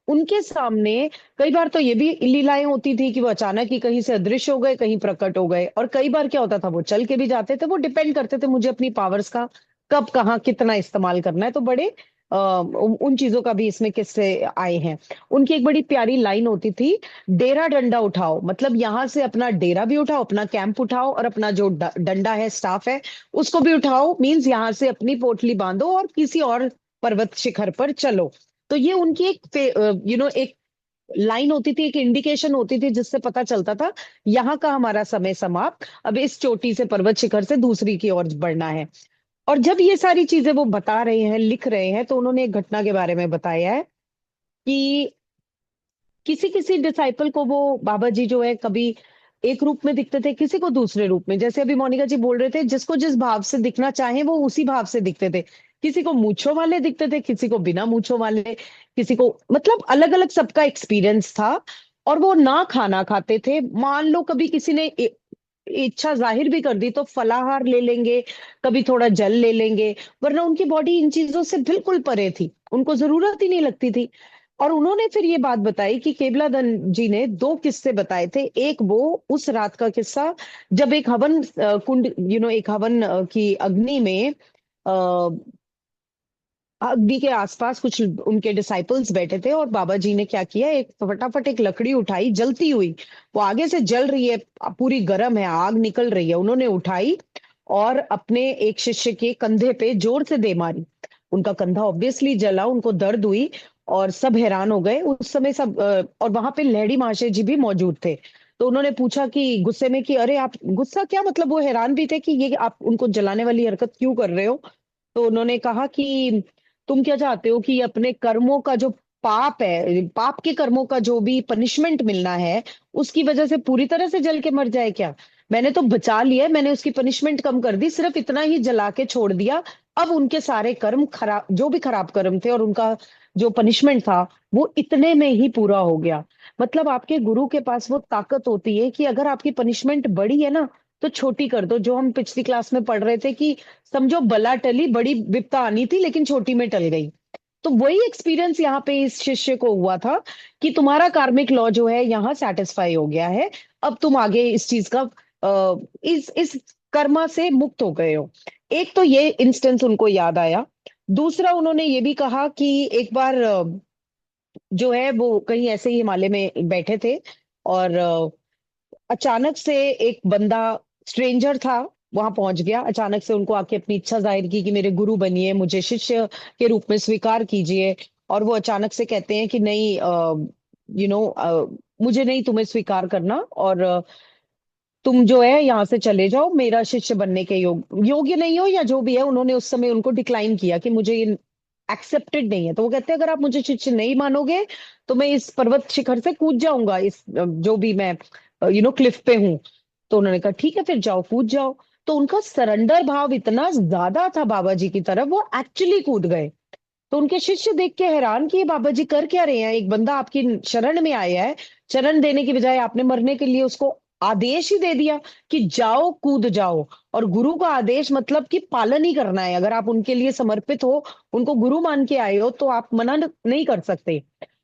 उनके सामने कई बार तो ये भी लीलाएं होती थी कि वो अचानक ही कहीं से अदृश्य हो गए, कहीं प्रकट हो गए, और कई बार क्या होता था वो चल के भी जाते थे। वो डिपेंड करते थे मुझे अपनी पावर्स का कब कहाँ कितना इस्तेमाल करना है। तो बड़े उन चीजों का भी इसमें किस्से आए हैं। उनकी एक बड़ी प्यारी लाइन होती थी, डेरा डंडा उठाओ, मतलब यहाँ से अपना डेरा भी उठाओ, अपना कैंप उठाओ, और अपना जो डंडा है, स्टाफ है, उसको भी उठाओ। मीन्स यहाँ से अपनी पोटली बांधो और किसी और पर्वत शिखर पर चलो। तो ये उनकी एक एक लाइन होती थी, एक इंडिकेशन होती थी, जिससे पता चलता था यहाँ का हमारा समय समाप्त, अब इस चोटी से, पर्वत शिखर से दूसरी की ओर बढ़ना है। और जब ये सारी चीजें वो बता रहे हैं, लिख रहे हैं, तो उन्होंने एक घटना के बारे में बताया है कि किसी किसी डिसाइपल को वो बाबा जी जो है कभी एक रूप में दिखते थे, किसी को दूसरे रूप में। जैसे अभी मोनिका जी बोल रहे थे, जिसको जिस भाव से दिखना चाहे वो उसी भाव से दिखते थे। किसी को मूंछों वाले दिखते थे, किसी को बिना मूंछों वाले, किसी को, मतलब अलग अलग सबका एक्सपीरियंस था। और वो ना खाना खाते थे। मान लो कभी किसी ने इच्छा जाहिर भी कर दी तो फलाहार ले लेंगे, कभी थोड़ा जल ले लेंगे, वरना उनकी बॉडी इन चीजों से बिल्कुल परे थी, उनको जरूरत ही नहीं लगती थी। और उन्होंने फिर ये बात बताई कि केवलानंद जी ने दो किस्से बताए थे। एक वो उस रात का किस्सा जब एक हवन कुंड, एक हवन की अग्नि में, अग्नि के आसपास कुछ उनके डिसाइपल्स बैठे थे, और बाबा जी ने क्या किया, एक फटाफट एक लकड़ी उठाई जलती हुई, वो आगे से जल रही है, पूरी गर्म है, आग निकल रही है, उन्होंने उठाई और अपने एक शिष्य के कंधे पे जोर से दे मारी। उनका कंधा ऑब्वियसली जला, उनको दर्द हुई, और सब हैरान हो गए उस समय सब। और वहां पे लहड़ी महाशय जी भी मौजूद थे। तो उन्होंने पूछा कि गुस्से में कि अरे आप गुस्सा क्या, मतलब वो हैरान भी थे कि ये आप उनको जलाने वाली हरकत क्यों कर रहे हो। तो उन्होंने कहा कि तुम क्या चाहते हो कि अपने कर्मों का जो पाप है, पाप के कर्मों का जो भी पनिशमेंट मिलना है, उसकी वजह से पूरी तरह से जल के मर जाए क्या। मैंने तो बचा लिया, मैंने उसकी पनिशमेंट कम कर दी, सिर्फ इतना ही जला के छोड़ दिया। अब उनके सारे कर्म खराब, जो भी खराब कर्म थे, और उनका जो पनिशमेंट था, वो इतने में ही पूरा हो गया। मतलब आपके गुरु के पास वो ताकत होती है कि अगर आपकी पनिशमेंट बड़ी है ना, तो छोटी कर दो। जो हम पिछली क्लास में पढ़ रहे थे कि समझो बला टली, बड़ी विपदा आनी थी लेकिन छोटी में टल गई। तो वही एक्सपीरियंस यहाँ पे इस शिष्य को हुआ था कि तुम्हारा कार्मिक लॉ जो है यहाँ सेटिस्फाई हो गया है, अब तुम आगे इस चीज का इस कर्मा से मुक्त हो गए हो। एक तो ये इंस्टेंस उनको याद आया। दूसरा उन्होंने ये भी कहा कि एक बार जो है वो कहीं ऐसे ही हिमालय में बैठे थे, और अचानक से एक बंदा, स्ट्रेंजर था, वहां पहुंच गया। अचानक से उनको आके अपनी इच्छा जाहिर की कि मेरे गुरु बनिए, मुझे शिष्य के रूप में स्वीकार कीजिए। और वो अचानक से कहते हैं कि नहीं, मुझे नहीं तुम्हें स्वीकार करना, और तुम जो है यहाँ से चले जाओ, मेरा शिष्य बनने के योग्य नहीं हो, या जो भी है। उन्होंने उस समय उनको डिक्लाइन किया कि मुझे ये एक्सेप्टेड नहीं है। तो वो कहते हैं अगर आप मुझे शिष्य नहीं मानोगे तो मैं इस पर्वत शिखर से कूद जाऊंगा, इस जो भी मैं क्लिफ पे हूँ। तो उन्होंने कहा ठीक है, फिर जाओ, कूद जाओ। तो उनका सरेंडर भाव इतना ज्यादा था बाबा जी की तरफ, वो एक्चुअली कूद गए। तो उनके शिष्य देख के हैरान कि ये बाबा जी कर क्या रहे हैं, एक बंदा आपकी शरण में आया है, शरण देने की बजाय आपने मरने के लिए उसको आदेश ही दे दिया कि जाओ, कूद जाओ। और गुरु का आदेश मतलब कि पालन ही करना है। अगर आप उनके लिए समर्पित हो, उनको गुरु मान के आए हो, तो आप मना नहीं कर सकते।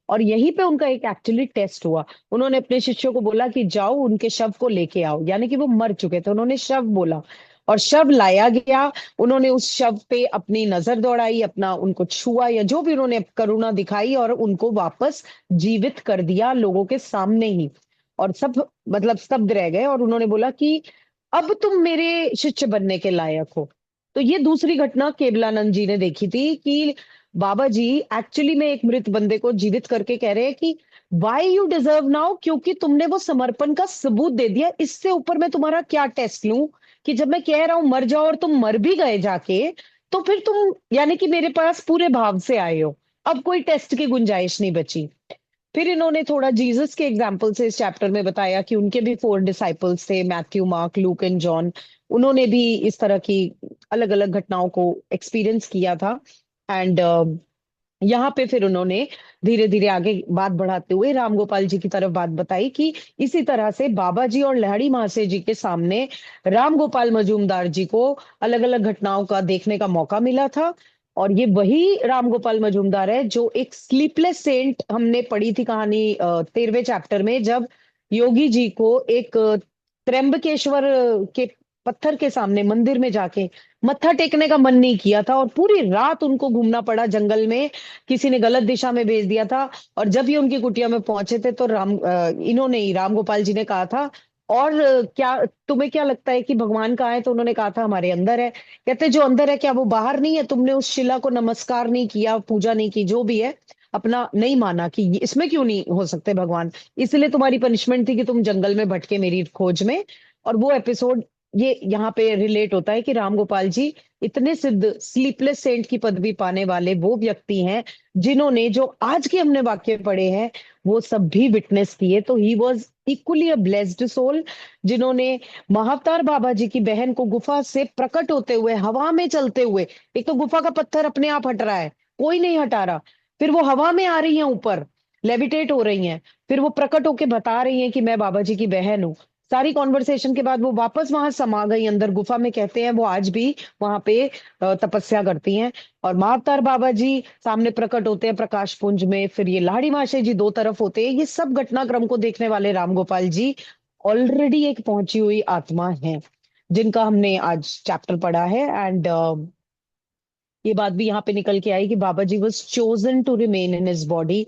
और यहीं पे उनका एक एक्चुअली टेस्ट हुआ। उन्होंने अपने शिष्यों को बोला कि जाओ उनके शव को लेके आओ, यानी कि वो मर चुके थे, उन्होंने शव बोला, और शव लाया गया। उन्होंने उस शव पे अपनी नजर दौड़ाई, अपना उनको छुआ, या जो भी उन्होंने करुणा दिखाई, और उनको वापस जीवित कर दिया लोगों के सामने ही। और सब मतलब स्तब्ध रह गए, और उन्होंने बोला कि अब तुम मेरे शिष्य बनने के लायक हो। तो ये दूसरी घटना केवलानंद जी ने देखी थी कि बाबा जी एक्चुअली में एक मृत बंदे को जीवित करके कह रहे हैं कि वाई यू डिजर्व नाउ, क्योंकि तुमने वो समर्पण का सबूत दे दिया। इससे ऊपर मैं तुम्हारा क्या टेस्ट लूं कि जब मैं कह रहा हूं मर जाओ और तुम मर भी गए जाके, तो फिर तुम यानी कि मेरे पास पूरे भाव से आए हो। अब कोई टेस्ट की गुंजाइश नहीं बची। फिर इन्होंने थोड़ा जीसस के एग्जाम्पल से इस चैप्टर में बताया कि उनके भी 4 डिसाइपल्स थे, Matthew, mark, look and John. उन्होंने भी इस तरह की अलग अलग घटनाओं को एक्सपीरियंस किया था। एंड यहाँ पे फिर उन्होंने धीरे धीरे आगे बात बढ़ाते हुए राम गोपाल जी की तरफ बात बताई कि इसी तरह से बाबा जी और लहड़ी महाशय जी के सामने राम गोपाल मजूमदार जी को अलग अलग घटनाओं का देखने का मौका मिला था। और ये वही राम गोपाल मजूमदार है जो एक स्लीपलेस सेंट, हमने पढ़ी थी कहानी 13वें चैप्टर में, जब योगी जी को एक त्र्यंबकेश्वर के पत्थर के सामने मंदिर में जाके मत्था टेकने का मन नहीं किया था और पूरी रात उनको घूमना पड़ा जंगल में, किसी ने गलत दिशा में भेज दिया था। और जब ये उनकी कुटिया में पहुंचे थे तो इन्होंने ही, राम गोपाल जी ने कहा था, और क्या तुम्हें क्या लगता है कि भगवान कहाँ है? तो उन्होंने कहा था हमारे अंदर है। कहते जो अंदर है क्या वो बाहर नहीं है? तुमने उस शिला को नमस्कार नहीं किया, पूजा नहीं की, जो भी है, अपना नहीं माना कि इसमें क्यों नहीं हो सकते भगवान, इसलिए तुम्हारी पनिशमेंट थी कि तुम जंगल में भटके मेरी खोज में। और वो एपिसोड ये यहाँ पे रिलेट होता है कि राम गोपाल जी इतने सिद्ध स्लीपलेस सेंट की पदवी पाने वाले वो व्यक्ति हैं जिन्होंने जो आज के हमने वाक्य पढ़े हैं वो सब भी विटनेस किए। तो he was equally a blessed soul, जिन्होंने महाअवतार बाबा जी की बहन को गुफा से प्रकट होते हुए हवा में चलते हुए, एक तो गुफा का पत्थर अपने आप हट रहा है, कोई नहीं हटा रहा, फिर वो हवा में आ रही हैं, ऊपर लेविटेट हो रही हैं, फिर वो प्रकट होके बता रही हैं कि मैं बाबा जी की बहन हूँ। सारी कॉन्वर्सेशन के बाद वो वापस वहां समा गई अंदर गुफा में। कहते हैं वो आज भी वहां पे तपस्या करती हैं। और महाअवतार बाबा जी सामने प्रकट होते हैं प्रकाश पुंज में, फिर ये लाड़ी महाशय जी दो तरफ होते हैं। ये सब घटनाक्रम को देखने वाले राम गोपाल जी ऑलरेडी एक पहुंची हुई आत्मा है जिनका हमने आज चैप्टर पढ़ा है। एंड ये बात भी यहाँ पे निकल के आई कि Baba ji was chosen to remain in his body.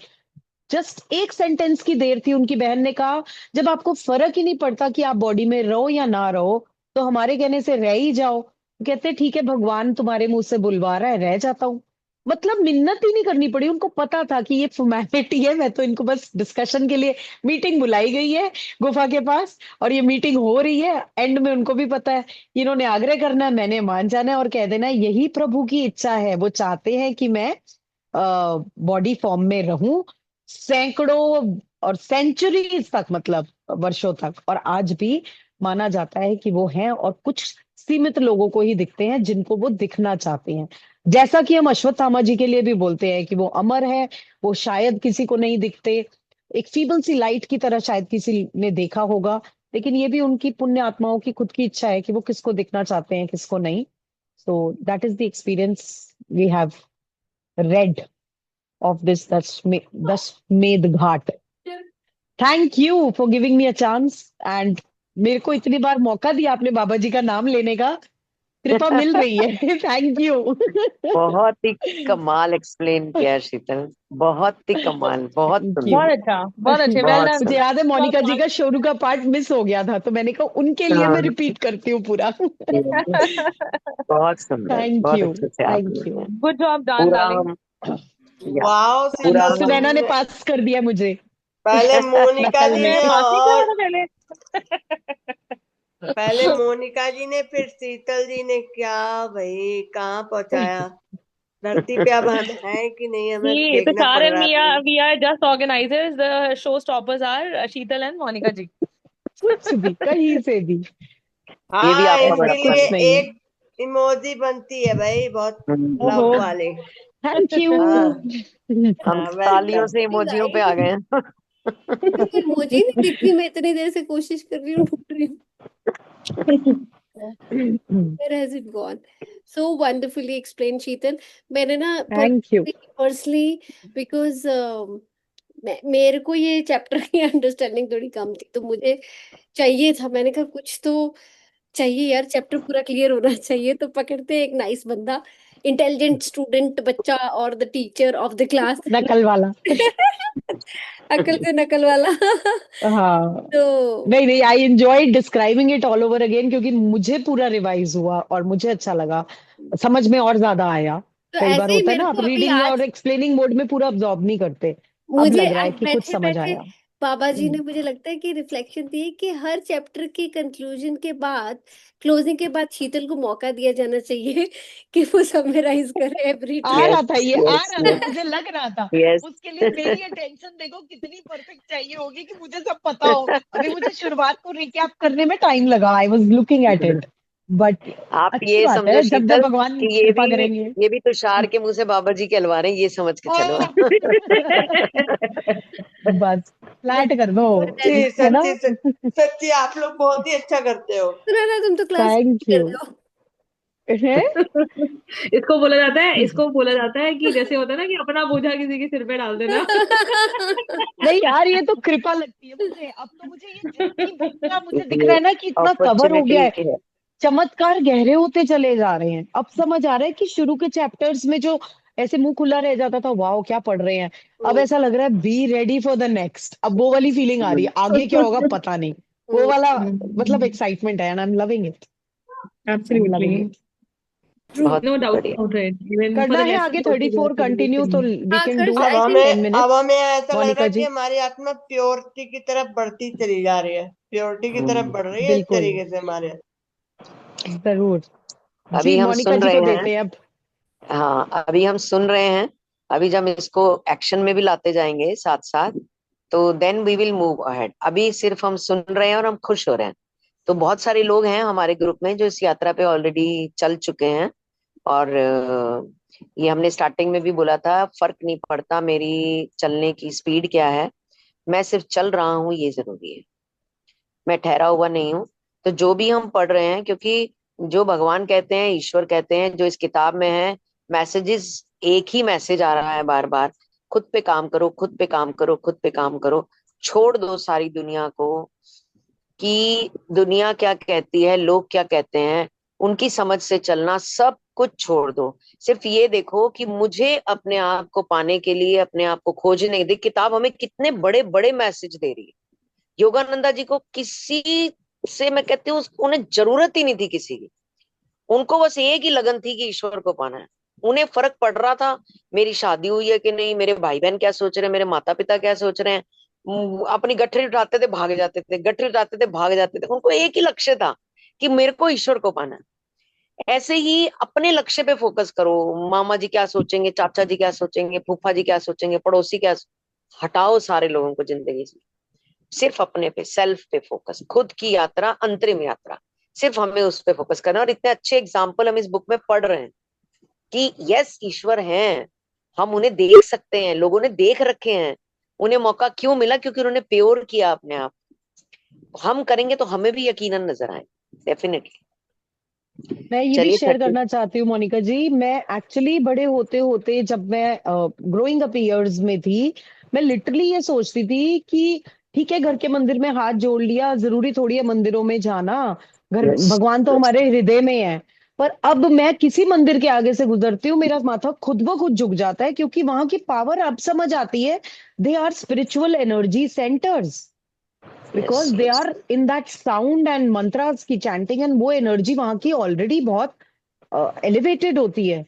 Just एक सेंटेंस की देर थी, उनकी बहन ने कहा जब आपको फर्क ही नहीं पड़ता कि आप बॉडी में रहो या ना रहो तो हमारे कहने से रह ही जाओ। कहते ठीक है भगवान तुम्हारे मुंह से बुलवा रहा है, रह जाता हूँ। मतलब मिन्नत ही नहीं करनी पड़ी, उनको पता था कि ये फॉर्मेलिटी है, मैं तो इनको बस डिस्कशन के लिए मीटिंग बुलाई गई है गुफा के पास और ये मीटिंग हो रही है। एंड में उनको भी पता है कि इन्होंने आग्रह करना है, मैंने मान जाना है और कह देना है यही प्रभु की इच्छा है। वो चाहते हैं कि मैं बॉडी फॉर्म में रहूं सैकड़ों और सेंचुरीज तक, मतलब वर्षों तक। और आज भी माना जाता है कि वो हैं और कुछ सीमित लोगों को ही दिखते हैं जिनको वो दिखना चाहते हैं। जैसा कि हम अश्वत्थामा जी के लिए भी बोलते हैं कि वो अमर है, वो शायद किसी को नहीं दिखते, एक फीबल सी लाइट की तरह शायद किसी ने देखा होगा, लेकिन ये भी उनकी पुण्य आत्माओं की खुद की इच्छा है कि वो किसको दिखना चाहते हैं किसको नहीं। So that is the experience we have read of this Dashmed Ghat. Thank you for giving me a chance and मेरे को इतनी बार मौका दिया आपने बाबा जी का नाम लेने का, कृपा मिल रही है। Thank you. बहुत ही कमाल एक्सप्लेन किया शीतल, बहुत ही कमाल, बहुत Thank सुंदर, you. बहुत अच्छा, बहुत अच्छे, वेल बहुत डन। मुझे याद है मोनिका जी का शुरू का पार्ट मिस हो गया था तो मैंने कहा उनके लिए मैं रिपीट करती हूँ पूरा। बहुत सुंदर, थैंक बहुत यू, अच्छे से थैंक आपने यू। गुड जॉब डन पूरा डार्लिंग। या वाओ पूरा शीतल सुनैना ने दीदी ने पास कर दिया मुझे पहले मोनिका नकल जी में। ने मैं पास नहीं करा और था पहले। पहले मोनिका जी ने फिर शीतल जी ने, क्या भाई कहाँ पहुंचाया। धरती पे अब हम हैं कि नहीं हमें ये तो देखना पड़ Charan, रहा है Mia, अपने। we are just organizers. The show stoppers are Sheetal and Monica ji. कुछ भी कहीं से भी ये भी हाँ आपका ऐसा इसके बड़प्पन लिए कुछ है। नहीं है। एक इमोजी बनती है भाई, बहुत ओहो। लव वाले। Thank you. हाँ हम हाँ तालियों वेलकम। से इमोजियों पे आ गए हैं। मुझे कोई इमोजी नहीं दिख रही, मैं इतनी देर से कोशिश कर रही हूँ, ढूंढ रही हूँ। Where has it gone? So wonderfully explained, Sheetal. मैंने ना थैंक यू। पर्सनली बिकॉज मेरे को ये चैप्टर की अंडरस्टैंडिंग थोड़ी कम थी, तो मुझे चाहिए था, मैंने कहा कुछ तो चाहिए यार, चैप्टर पूरा क्लियर होना चाहिए। तो पकड़ते हैं एक नाइस बंदा, इंटेलिजेंट स्टूडेंट बच्चा और the teacher of the class. नकल वाला। अकल से नकल वाला। हाँ तो नहीं नहीं, I enjoy describing it all over again क्योंकि मुझे पूरा रिवाइज हुआ और मुझे अच्छा लगा, समझ में और ज्यादा आया। कई बार ऐसे ही होता है मेरे ना को आप अभी रीडिंग और आज, एक्सप्लेनिंग मोड में पूरा अब्जॉर्ब नहीं करते, अब मुझे लग रहा आज है कि कुछ बैठे समझ बैठे आया। बाबा जी ने, मुझे लगता है कि रिफ्लेक्शन दी कि हर चैप्टर के कंक्लूजन के बाद, क्लोजिंग के बाद शीतल को मौका दिया जाना चाहिए कि वो समराइज करे एवरी आ ट्रिप। रहा था, यस ये आ यस रहा था, मुझे लग रहा था। यस। उसके लिए मेरी अटेंशन देखो कितनी परफेक्ट चाहिए होगी कि मुझे सब पता हो। अभी मुझे शुरुआत को रिकैप करने में टाइम लगा, I was looking at it. But आप अच्छी ये बात समझो है, जब जब शीतल भगवान कि कृपा करेंगे। ये भी तुषार के मुंह से बाबा जी कहलवा रहे हैं, ये समझ के चलो। बस फ्लैट कर दो, सच्ची है ना। सच्ची सच्ची आप लोग बहुत ही अच्छा करते हो। सुना ना, तुम तो क्लास थैंक कर यू। रहे हो। है इसको बोला जाता है कि जैसे होता है ना कि अपना बोझा किसी के सिर पे डाल देना। नहीं यार, ये तो कृपा लगती है मुझे। अब तो मुझे ये जितनी बुक का मुझे दिख रहा ये है ना कि इतना कवर हो गया है, अपॉर्चुनिटी है। चमत्कार गहरे होते चले जा रहे हैं। अब समझ आ रहा है कि शुरू के चैप्टर्स में जो ऐसे मुंह खुला रह जाता था, वाओ क्या पढ़ रहे हैं, अब ऐसा लग रहा है be ready for the next. अब वो वाली फीलिंग आ रही है, आगे क्या होगा पता नहीं। वो वाला मतलब एक्साइटमेंट है, and I am loving it, I am loving Absolutely. It. True. बहुत No doubt बढ़िया। about it. Even for करना the है lesson आगे also they are 34 कंटिन्यू, तो convincing. वी हाँ कैन कर, डू अब आई थिंक 10 हमें अब मिनट्स हमें ऐसा लग रहा मोनिका है कि जी। हमारी आत्मा प्योरिटी की तरफ बढ़ती चली जा रही है, प्योरिटी की तरफ बढ़ रही है इस बिल्कुल, तरीके से हमारे। जरूर। जी अभी हम मोनिका सुन जी को रहे हैं। देते हैं अब। हाँ, अभी हम सुन रहे हैं। अभी जब इसको एक्शन में भी लाते जाएंगे साथ साथ, तो then we will move ahead. अभी सिर्फ हम सुन रहे हैं और हम खुश हो रहे हैं। तो बहुत सारे लोग हैं हमारे ग्रुप में जो इस यात्रा पे ऑलरेडी चल चुके हैं। और ये हमने स्टार्टिंग में भी बोला था, फर्क नहीं पड़ता मेरी चलने की स्पीड क्या है, मैं सिर्फ चल रहा हूँ, ये जरूरी है। मैं ठहरा हुआ नहीं हूँ। तो जो भी हम पढ़ रहे हैं, क्योंकि जो भगवान कहते हैं, ईश्वर कहते हैं, जो इस किताब में है, मैसेजेस एक ही मैसेज आ रहा है बार बार। खुद पे काम करो, खुद पे काम करो, खुद पे काम करो। छोड़ दो सारी दुनिया को कि दुनिया क्या कहती है, लोग क्या कहते हैं, उनकी समझ से चलना, सब कुछ छोड़ दो। सिर्फ ये देखो कि मुझे अपने आप को पाने के लिए, अपने आप को खोजने, देख किताब हमें कितने बड़े बड़े मैसेज दे रही है। योगानंदा जी को किसी से, मैं कहती हूँ, उन्हें जरूरत ही नहीं थी किसी की। उनको बस एक ही लगन थी कि ईश्वर को पाना है। उन्हें फर्क पड़ रहा था मेरी शादी हुई है कि नहीं, मेरे भाई बहन क्या सोच रहे हैं, मेरे माता पिता क्या सोच रहे हैं। अपनी गठरी उठाते थे, भाग जाते थे, गठरी उठाते थे, भाग जाते थे। उनको एक ही लक्ष्य था कि मेरे को ईश्वर को पाना है। ऐसे ही अपने लक्ष्य पे फोकस करो। मामा जी क्या सोचेंगे, चाचा जी क्या सोचेंगे, फूफा जी क्या सोचेंगे, पड़ोसी क्या हटाओ सारे लोगों को जिंदगी से। सिर्फ अपने पे, सेल्फ पे फोकस, खुद की यात्रा, अंतरिम यात्रा, सिर्फ हमें उस पे फोकस करना। और इतने अच्छे एग्जाम्पल हम इस बुक में पढ़ रहे हैं कि यस ईश्वर हैं, हम उन्हें देख सकते हैं, लोगों ने देख रखे हैं। उन्हें मौका क्यों मिला? क्योंकि उन्होंने प्योर किया अपने आप। हम करेंगे तो हमें भी यकीनन नजर आए, डेफिनेटली। मैं ये भी चलिए शेयर 30। करना चाहती हूँ मोनिका जी। मैं एक्चुअली बड़े होते होते, जब मैं ग्रोइंग अप इयर्स में थी, मैं लिटरली ये सोचती थी कि ठीक है, घर के मंदिर में हाथ जोड़ लिया, जरूरी थोड़ी है मंदिरों में जाना, घर यस। भगवान तो हमारे हृदय में है। पर अब मैं किसी मंदिर के आगे से गुजरती हूँ, मेरा माथा खुद ब खुद झुक जाता है, क्योंकि वहां की पावर अब समझ आती है। They are spiritual energy centres, yes. Because they yes. Are in that sound and mantras की चैंटिंग, एंड वो एनर्जी वहां की ऑलरेडी बहुत एलिवेटेड होती है।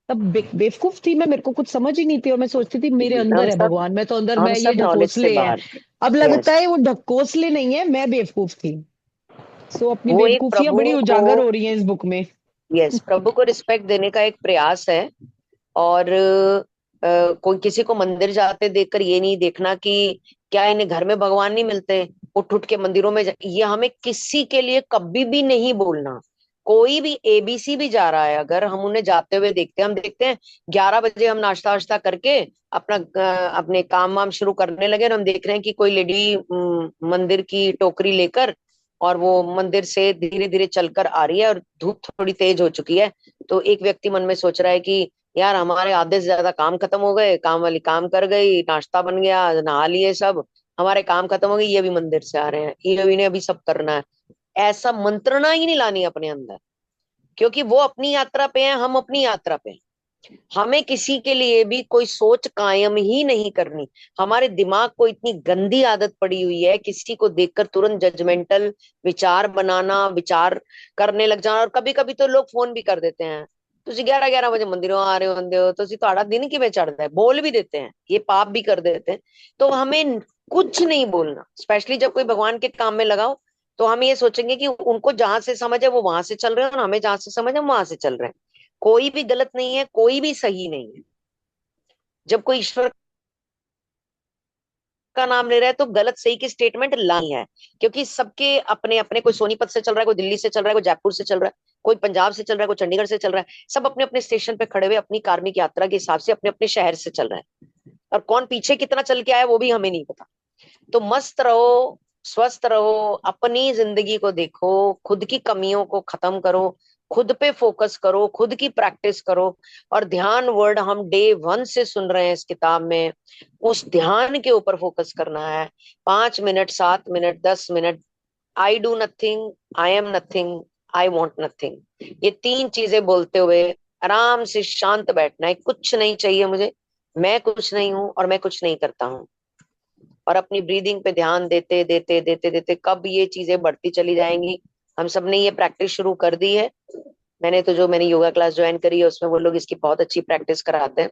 तब बेवकूफ थी मैं, मेरे को कुछ समझ ही नहीं थी, और मैं सोचती थी मेरे अंदर हम है सब भगवान, मैं तो अंदर, हम मैं ये सब नॉलेज से ढकोसले हैं। बाहर। अब लगता यस। है वो ढकोसले नहीं है, मैं बेवकूफ थी। सो अपनी वो एक बेवकूफियां प्रभु बड़ी को, उजागर हो रही हैं इस बुक में। यस, प्रभु को रिस्पेक्ट देने का एक प्रयास है। और कोई किसी को मंदिर जाते देखकर ये नहीं देखना कि क्या इन्हें घर में भगवान नहीं मिलते, उठ उठ के मंदिरों में ये हमें किसी के लिए कभी भी नहीं बोलना। कोई भी एबीसी भी जा रहा है, अगर हम उन्हें जाते हुए देखते हैं, हम देखते हैं 11 बजे हम नाश्ता वाश्ता करके अपना अपने काम वाम शुरू करने लगे, और हम देख रहे हैं कि कोई लेडी मंदिर की टोकरी लेकर, और वो मंदिर से धीरे धीरे चलकर आ रही है, और धूप थोड़ी तेज हो चुकी है। तो एक व्यक्ति मन में सोच रहा है कि यार हमारे आधे से ज्यादा काम खत्म हो गए, काम वाली काम कर गई, नाश्ता बन गया, नहा लिए सब, हमारे काम खत्म हो गए, ये भी मंदिर से आ रहे हैं, ये इन्हें अभी सब करना है। ऐसा मंत्रणा ही नहीं लानी अपने अंदर, क्योंकि वो अपनी यात्रा पे हैं, हम अपनी यात्रा पे हैं। हमें किसी के लिए भी कोई सोच कायम ही नहीं करनी। हमारे दिमाग को इतनी गंदी आदत पड़ी हुई है किसी को देखकर तुरंत जजमेंटल विचार बनाना, विचार करने लग जाना। और कभी कभी तो लोग फोन भी कर देते हैं, ਤੁਸੀਂ 11-11 बजे मंदिरों आ रहे होंगे हो, ਤੁਸੀਂ ਤੁਹਾਡਾ दिन किवें चढ़ता है, बोल भी देते हैं, ये पाप भी कर देते हैं। तो हमें कुछ नहीं बोलना, स्पेशली जब कोई भगवान के काम में लगाओ, तो हम ये सोचेंगे कि उनको जहां से समझ है वो वहां से चल रहे हैं, और हमें जहां से समझ है वहां से चल रहे हैं। कोई भी गलत नहीं है, कोई भी सही नहीं है। जब कोई ईश्वर का नाम ले रहा है तो गलत सही की स्टेटमेंट लानी है, क्योंकि सबके अपने अपने, कोई सोनीपत से चल रहा है, कोई दिल्ली से चल रहा है, कोई जयपुर से चल रहा है। कोई पंजाब से चल रहा है, कोई चंडीगढ़ से चल रहा है, सब अपने अपने स्टेशन पे खड़े हुए अपनी कार्मिक यात्रा के हिसाब से अपने अपने शहर से चल रहे हैं, और कौन पीछे कितना चल के आया वो भी हमें नहीं पता। तो मस्त रहो, स्वस्थ रहो, अपनी जिंदगी को देखो, खुद की कमियों को खत्म करो, खुद पे फोकस करो, खुद की प्रैक्टिस करो। और ध्यान वर्ड हम डे 1 से सुन रहे हैं इस किताब में, उस ध्यान के ऊपर फोकस करना है। 5 minute, 7 minute, 10 minute, I do nothing, I am nothing, I want nothing, ये 3 चीजें बोलते हुए आराम से शांत बैठना है। कुछ नहीं चाहिए मुझे, मैं कुछ नहीं हूं और मैं कुछ नहीं करता हूँ। और अपनी ब्रीदिंग पे ध्यान देते देते देते देते कब ये चीजें बढ़ती चली जाएंगी। हम सब ने ये प्रैक्टिस शुरू कर दी है। मैंने योगा क्लास ज्वाइन करी है, उसमें वो लोग इसकी बहुत अच्छी प्रैक्टिस कराते हैं।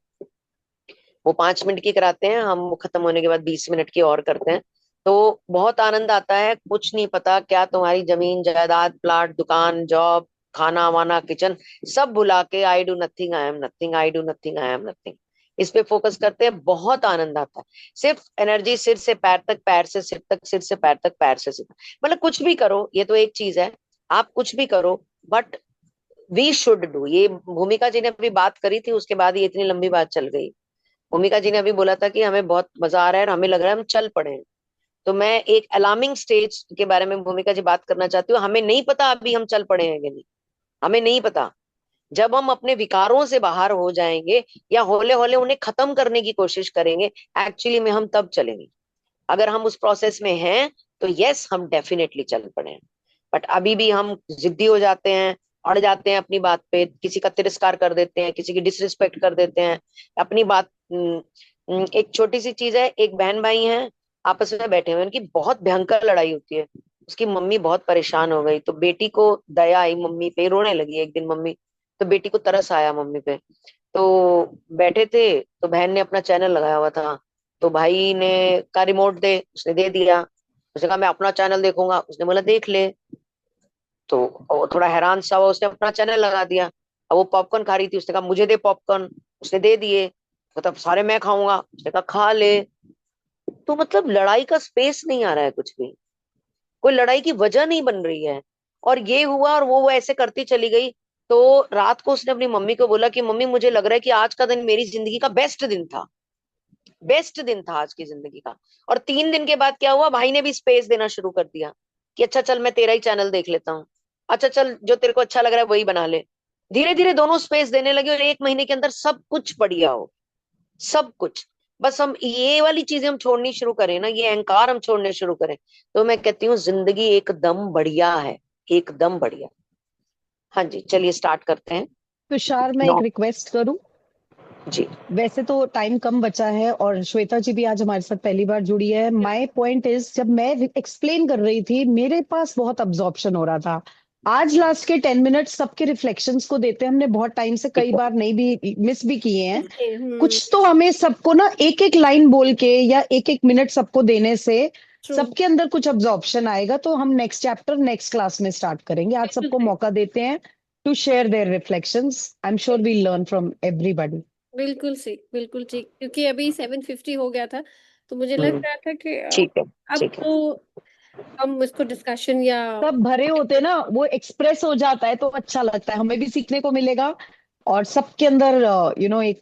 वो 5 मिनट की कराते हैं, हम वो खत्म होने के बाद 20 मिनट की और करते हैं। तो बहुत आनंद आता है। कुछ नहीं पता क्या तुम्हारी जमीन जायदाद, प्लाट, दुकान, जॉब, खाना वाना, किचन, सब भुला के I do nothing, I am nothing, I do nothing, I am nothing, इस पे फोकस करते हैं। बहुत आनंद आता है। सिर्फ एनर्जी सिर से पैर तक, पैर से सिर तक, सिर से पैर तक, पैर से सिर तक, मतलब कुछ भी करो, ये तो एक चीज है, आप कुछ भी करो, बट वी शुड डू। ये भूमिका जी ने अभी बात करी थी, उसके बाद ये इतनी लंबी बात चल गई। भूमिका जी ने अभी बोला था कि हमें बहुत मजा आ रहा है और हमें लग रहा है हम चल पड़े हैं। तो मैं एक अलार्मिंग स्टेज के बारे में भूमिका जी बात करना चाहती हूँ। हमें नहीं पता अभी हम चल पड़े हैं कि नहीं, हमें नहीं पता। जब हम अपने विकारों से बाहर हो जाएंगे या होले होले उन्हें खत्म करने की कोशिश करेंगे, एक्चुअली में हम तब चलेंगे। अगर हम उस प्रोसेस में हैं तो यस, हम डेफिनेटली चल पड़े हैं। बट अभी भी हम जिद्दी हो जाते हैं, अड़ जाते हैं अपनी बात पे, किसी का तिरस्कार कर देते हैं, किसी की डिसरिस्पेक्ट कर देते हैं अपनी बात। एक छोटी सी चीज है, एक बहन भाई हैं, आपस में बैठे हुए, उनकी बहुत भयंकर लड़ाई होती है। उसकी मम्मी बहुत परेशान हो गई, तो बेटी को दया आई मम्मी पे, रोने लगी एक दिन मम्मी। तो बेटी को तरस आया मम्मी पे। तो बैठे थे, तो बहन ने अपना चैनल लगाया हुआ था, तो भाई ने कहा रिमोट दे, उसने दे दिया। उसने कहा मैं अपना चैनल देखूंगा, उसने बोला देख ले। तो वो थोड़ा हैरान सा हुआ, उसने अपना चैनल लगा दिया। अब वो पॉपकॉर्न खा रही थी, उसने कहा मुझे दे पॉपकॉर्न, उसने दे दिए। मतलब सारे मैं खाऊंगा, उसने कहा खा ले। तो मतलब लड़ाई का स्पेस नहीं आ रहा है कुछ भी, कोई लड़ाई की वजह नहीं बन रही है। और ये हुआ और वो ऐसे करती चली गई। तो रात को उसने अपनी मम्मी को बोला कि मम्मी मुझे लग रहा है कि आज का दिन मेरी जिंदगी का बेस्ट दिन था, बेस्ट दिन था आज की जिंदगी का। और 3 दिन के बाद क्या हुआ, भाई ने भी स्पेस देना शुरू कर दिया कि अच्छा चल मैं तेरा ही चैनल देख लेता हूँ, अच्छा चल जो तेरे को अच्छा लग रहा है वही बना ले। धीरे धीरे दोनों स्पेस देने लगे और 1 महीने के अंदर सब कुछ बढ़िया हो, सब कुछ। बस हम ये वाली चीजें हम छोड़नी शुरू करें ना, ये अहंकार हम छोड़ने शुरू करें, तो मैं कहती हूँ जिंदगी एकदम बढ़िया है, एकदम बढ़िया। हाँ जी, चलिए स्टार्ट करते हैं। तुषार, मैं एक नौ रिक्वेस्ट करूं। जी। वैसे तो टाइम कम बचा है और श्वेता जी भी आज हमारे साथ पहली बार जुड़ी है। माय पॉइंट इज, जब मैं एक्सप्लेन कर रही थी मेरे पास बहुत अब्जॉर्प्शन हो रहा था। आज लास्ट के 10 मिनट सबके रिफ्लेक्शंस को देते हमने बहुत टाइम से ठीक कई है। बार नहीं भी मिस भी किए हैं। हम्म। कुछ तो हमें सबको ना एक एक लाइन बोल के या एक एक मिनट सबको देने से ट्रू। सबके अंदर कुछ अब्जॉर्प्शन आएगा। तो हम नेक्स्ट चैप्टर नेक्स्ट क्लास में स्टार्ट करेंगे। आज बिल्कुल सबको सही। मौका देते हैं to share their reflections. I am sure we learn from everybody. बिल्कुल सही, बिल्कुल ठीक, क्योंकि अभी 7:50 हो गया था, तो मुझे लग हम्म। रहा था कि ठीक है। अब ठीक है। तो हम इसको डिस्कशन या सब भरे होते ना, वो एक्सप्रेस हो जाता है तो अच्छा लगता है, हमें भी सीखने को मिलेगा और सबके अंदर एक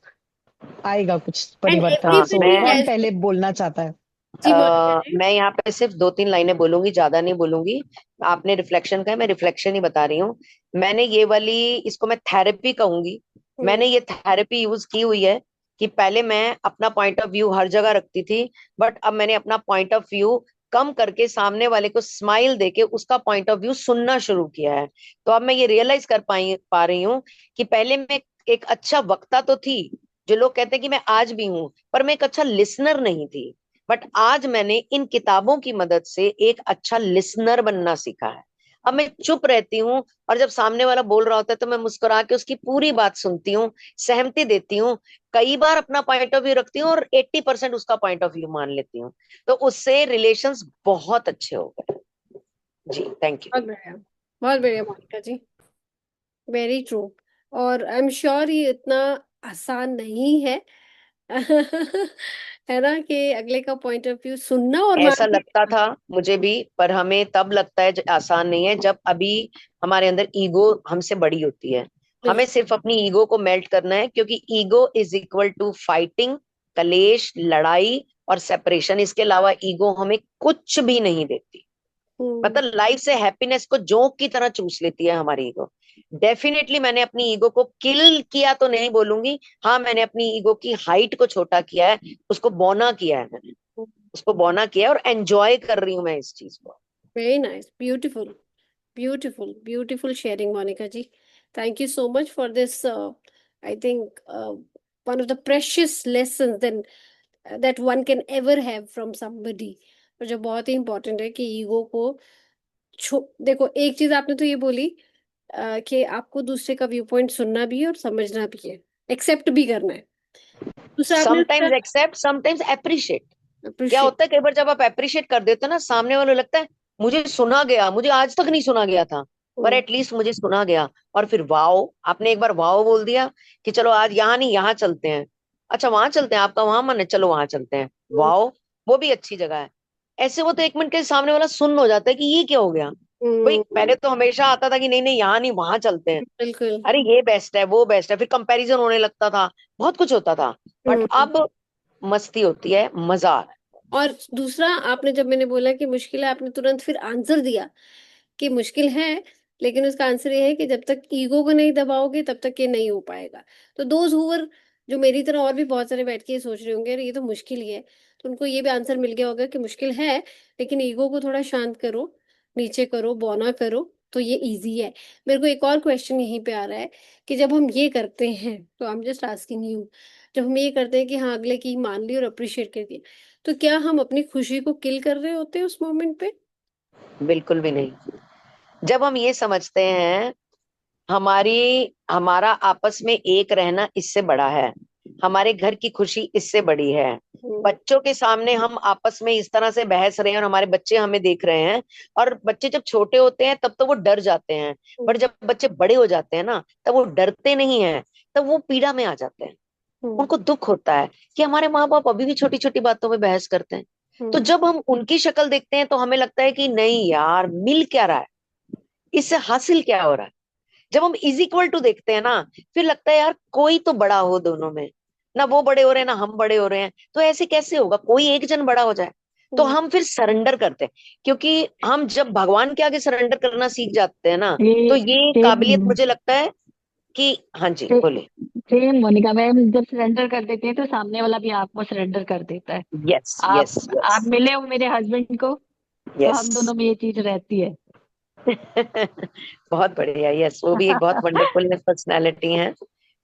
आएगा कुछ एंड परिवर्तन। हाँ सो एवरीबडी कौन हैज। पहले बोलना चाहता है? जी मोनिका जी। मैं यहाँ पे सिर्फ 2-3 लाइनें बोलूंगी, ज्यादा नहीं बोलूंगी। आपने रिफ्लेक्शन का है, मैं रिफ्लेक्शन ही बता रही हूँ। मैंने ये वाली, इसको मैं थेरेपी कहूंगी। हम्म। मैंने ये थेरेपी यूज की हुई है कि पहले मैं अपना पॉइंट ऑफ व्यू हर जगह रखती थी, बट अब मैंने अपना पॉइंट ऑफ व्यू कम करके सामने वाले को स्माइल देके उसका पॉइंट ऑफ व्यू सुनना शुरू किया है। तो अब मैं ये रियलाइज कर पा रही हूँ कि पहले मैं एक अच्छा वक्ता तो थी, जो लोग कहते हैं कि मैं आज भी हूँ, पर मैं एक अच्छा लिसनर नहीं थी। बट आज मैंने इन किताबों की मदद से एक अच्छा लिसनर बनना सीखा है। अब मैं चुप रहती हूँ, और जब सामने वाला बोल रहा होता है तो मैं मुस्कुरा के उसकी पूरी बात सुनती हूँ, सहमति देती हूँ, कई बार अपना पॉइंट ऑफ व्यू रखती हूँ और 80% उसका पॉइंट ऑफ व्यू मान लेती हूँ। तो उससे रिलेशंस बहुत अच्छे हो गए। जी, थैंक यू। बहुत बढ़िया, बहुत बढ़िया मोनिका जी। Very true. और आई एम श्योर ये इतना आसान नहीं है, है ना, कि अगले का पॉइंट ऑफ व्यू सुनना और ऐसा मान भी लगता लेना। था मुझे भी, पर हमें तब लगता है आसान नहीं है जब अभी हमारे अंदर ईगो हमसे बड़ी होती है। हमें बिल्कुल। सिर्फ अपनी ईगो को मेल्ट करना है, क्योंकि ego is equal to fighting, कलेश, लड़ाई और सेपरेशन। इसके अलावा ईगो हमें कुछ भी नहीं देती। हम्म। मतलब लाइफ से हैप्पीनेस को जोंक की तरह चूस लेती है हमारी ईगो। डेफिनेटली मैंने अपनी ईगो को किल किया तो नहीं बोलूंगी, हाँ मैंने अपनी ईगो की हाइट को छोटा किया है, उसको बौना किया है मैंने, उसको बौना किया है, और एंजॉय कर रही हूं मैं इस चीज को। Very nice, beautiful, beautiful, beautiful sharing, Monica ji. Thank you so much for this. I think one of the precious lessons then that one can ever have from somebody. और जो बहुत ही important है कि ईगो को देखो, एक चीज आपने तो ये बोली कि आपको दूसरे का व्यू पॉइंट सुनना भी है और समझना भी है, एक्सेप्ट भी करना है। दूसरा आपने समटाइम्स एक्सेप्ट, समटाइम्स अप्रिशिएट। क्या अप्रिशिएट। होता है कई बार जब आप अप्रिशिएट कर देते हो ना, सामने वाले को लगता है मुझे सुना गया, मुझे आज तक नहीं सुना गया था, पर एटलीस्ट मुझे सुना गया। और फिर वाओ, आपने एक बार वाओ बोल दिया कि चलो आज यहाँ नहीं यहाँ चलते हैं, अच्छा वहां चलते हैं, आपका वहां मन है, चलो वहां चलते हैं, वाओ वो भी अच्छी जगह है। ऐसे वो तो एक मिनट के सामने वाला सुन हो जाता है कि ये क्या हो गया। भाई पहले तो हमेशा आता था कि नहीं नहीं यहाँ नहीं वहां चलते हैं, बिल्कुल। अरे ये बेस्ट है वो बेस्ट है, फिर कंपैरिजन होने लगता था, बहुत कुछ होता था। बट हम्म। अब मस्ती होती है, मजा आ रहा और दूसरा आपने जब मैंने बोला कि मुश्किल है, आपने तुरंत फिर आंसर दिया कि मुश्किल है, लेकिन उसका आंसर ये है कि जब तक ईगो को नहीं दबाओगे तब तक ये नहीं हो पाएगा। तो दोज हुवर जो मेरी तरह और भी बहुत सारे बैठ के ये सोच रहे होंगे अरे ये तो मुश्किल ही है, तो उनको ये भी आंसर मिल गया होगा कि मुश्किल है, लेकिन ईगो को थोड़ा शांत करो, नीचे करो, बौना करो, तो ये इजी है। मेरे को एक और क्वेश्चन यहीं पे आ रहा है कि जब हम ये करते हैं, तो I am just asking you, जब हम ये करते हैं कि हाँ अगले की मान ली और अप्रिशिएट कर दिया, तो क्या हम अपनी खुशी को किल कर रहे होते हैं उस मोमेंट पे? है। बिल्कुल भी नहीं। जब हम ये समझते हैं हमारी हमारा आपस में एक रहना इससे बड़ा है, हमारे घर की खुशी इससे बड़ी है, हम्म। बच्चों के सामने हम आपस में इस तरह से बहस रहे हैं और हमारे बच्चे हमें देख रहे हैं, और बच्चे जब छोटे होते हैं तब तो वो डर जाते हैं, बट जब बच्चे बड़े हो जाते हैं ना तब वो डरते नहीं हैं, तब वो पीड़ा में आ जाते हैं। हम्म। उनको दुख होता है कि हमारे माँ बाप अभी भी छोटी छोटी बातों में बहस करते हैं। तो हम्म। जब हम उनकी शक्ल देखते हैं तो हमें लगता है कि नहीं यार, मिल क्या रहा है, इससे हासिल क्या हो रहा है। जब हम इज इक्वल टू देखते हैं ना, फिर लगता है यार कोई तो बड़ा हो दोनों में, ना वो बड़े हो रहे हैं ना हम बड़े हो रहे हैं, तो ऐसे कैसे होगा, कोई एक जन बड़ा हो जाए। तो हम्म। हम फिर सरेंडर करते हैं, क्योंकि हम जब भगवान के आगे सरेंडर करना सीख जाते हैं ना, तो ये ये काबिलियत सेम मुझे लगता है कि, हाँ जी बोलिए। सेम मोनिका मैम, जब सरेंडर कर देते हैं तो सामने वाला भी आपको सरेंडर कर देता है। यस आप यस यस आप मिले हो मेरे हस्बैंड को, तो यस। हम दोनों में ये चीज रहती है। बहुत बढ़िया, यस वो भी एक बहुत वंडरफुल पर्सनैलिटी है,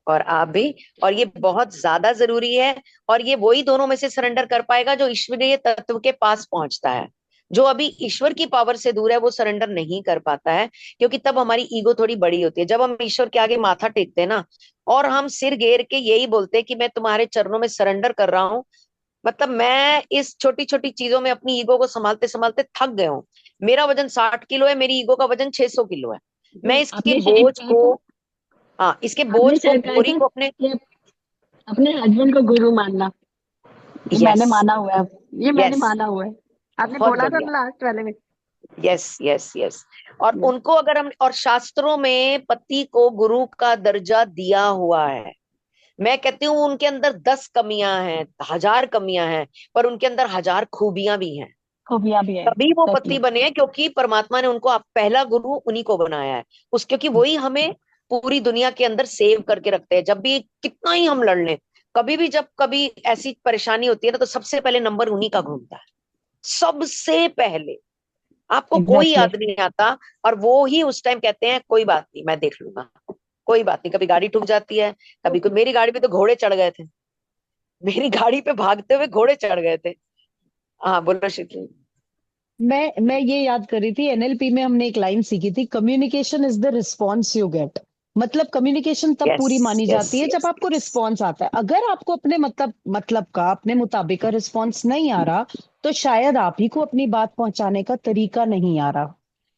और आप भी। और ये बहुत ज्यादा जरूरी है, और ये वही दोनों में से सरेंडर कर पाएगा जो ईश्वरीय तत्व के पास पहुंचता है। जो अभी ईश्वर की पावर से दूर है वो सरेंडर नहीं कर पाता है, क्योंकि तब हमारी ईगो थोड़ी बड़ी होती है। जब हम ईश्वर के आगे माथा टेकते हैं ना, और हम सिर घेर के यही बोलते हैं कि मैं तुम्हारे चरणों में सरेंडर कर रहा हूँ, मतलब मैं इस छोटी छोटी चीजों में अपनी ईगो को संभालते संभालते थक गया हूँ। मेरा वजन 60 किलो है, मेरी ईगो का वजन 600 किलो है। मैं इसके आपने शायद बोझ कहा को, था, हाँ इसके आपने बोझ को, शायद कहा बोरी था को अपने, कि अपने हस्बैंड को गुरु मानना। ये मैंने यस माना हुआ है, ये मैंने यस, माना हुआ है। आपने बहुत बोला था बढ़िया, ना लास्ट वाले में। Yes yes yes. और उनको अगर हम, और शास्त्रों में पति को गुरु का दर्जा दिया हुआ है। मैं कहती हूँ उनके अंदर 10 कमियां हैं, 1000 कमियां हैं, पर उनके अंदर 1000 खूबियां भी हैं। खूबियां भी है, तभी वो पति एग्जैक्टली। बने हैं, क्योंकि परमात्मा ने उनको पहला गुरु उन्हीं को बनाया है, उस क्योंकि वही हमें पूरी दुनिया के अंदर सेव करके रखते हैं। जब भी कितना ही हम लड़ लें, कभी भी जब कभी ऐसी परेशानी होती है ना, तो सबसे पहले नंबर उन्हीं का घूमता है, सबसे पहले। आपको कोई एग्जैक्टली। याद नहीं आता, और वो ही उस टाइम कहते हैं कोई बात नहीं मैं देख लूंगा, कोई बात नहीं। कभी गाड़ी ठुक जाती है, कभी कोई, मेरी गाड़ी पे तो घोड़े चढ़ गए थे, मेरी गाड़ी पे भागते हुए घोड़े चढ़ गए थे। हाँ बोलो शीतल। मैं ये याद कर रही थी, एनएलपी में हमने एक लाइन सीखी थी, communication is the response you get. मतलब कम्युनिकेशन तब यस पूरी मानी यस जाती है जब यस आपको रिस्पॉन्स आता है। अगर आपको अपने मतलब का, अपने मुताबिक का रिस्पॉन्स नहीं आ रहा, तो शायद आप ही को अपनी बात पहुंचाने का तरीका नहीं आ रहा।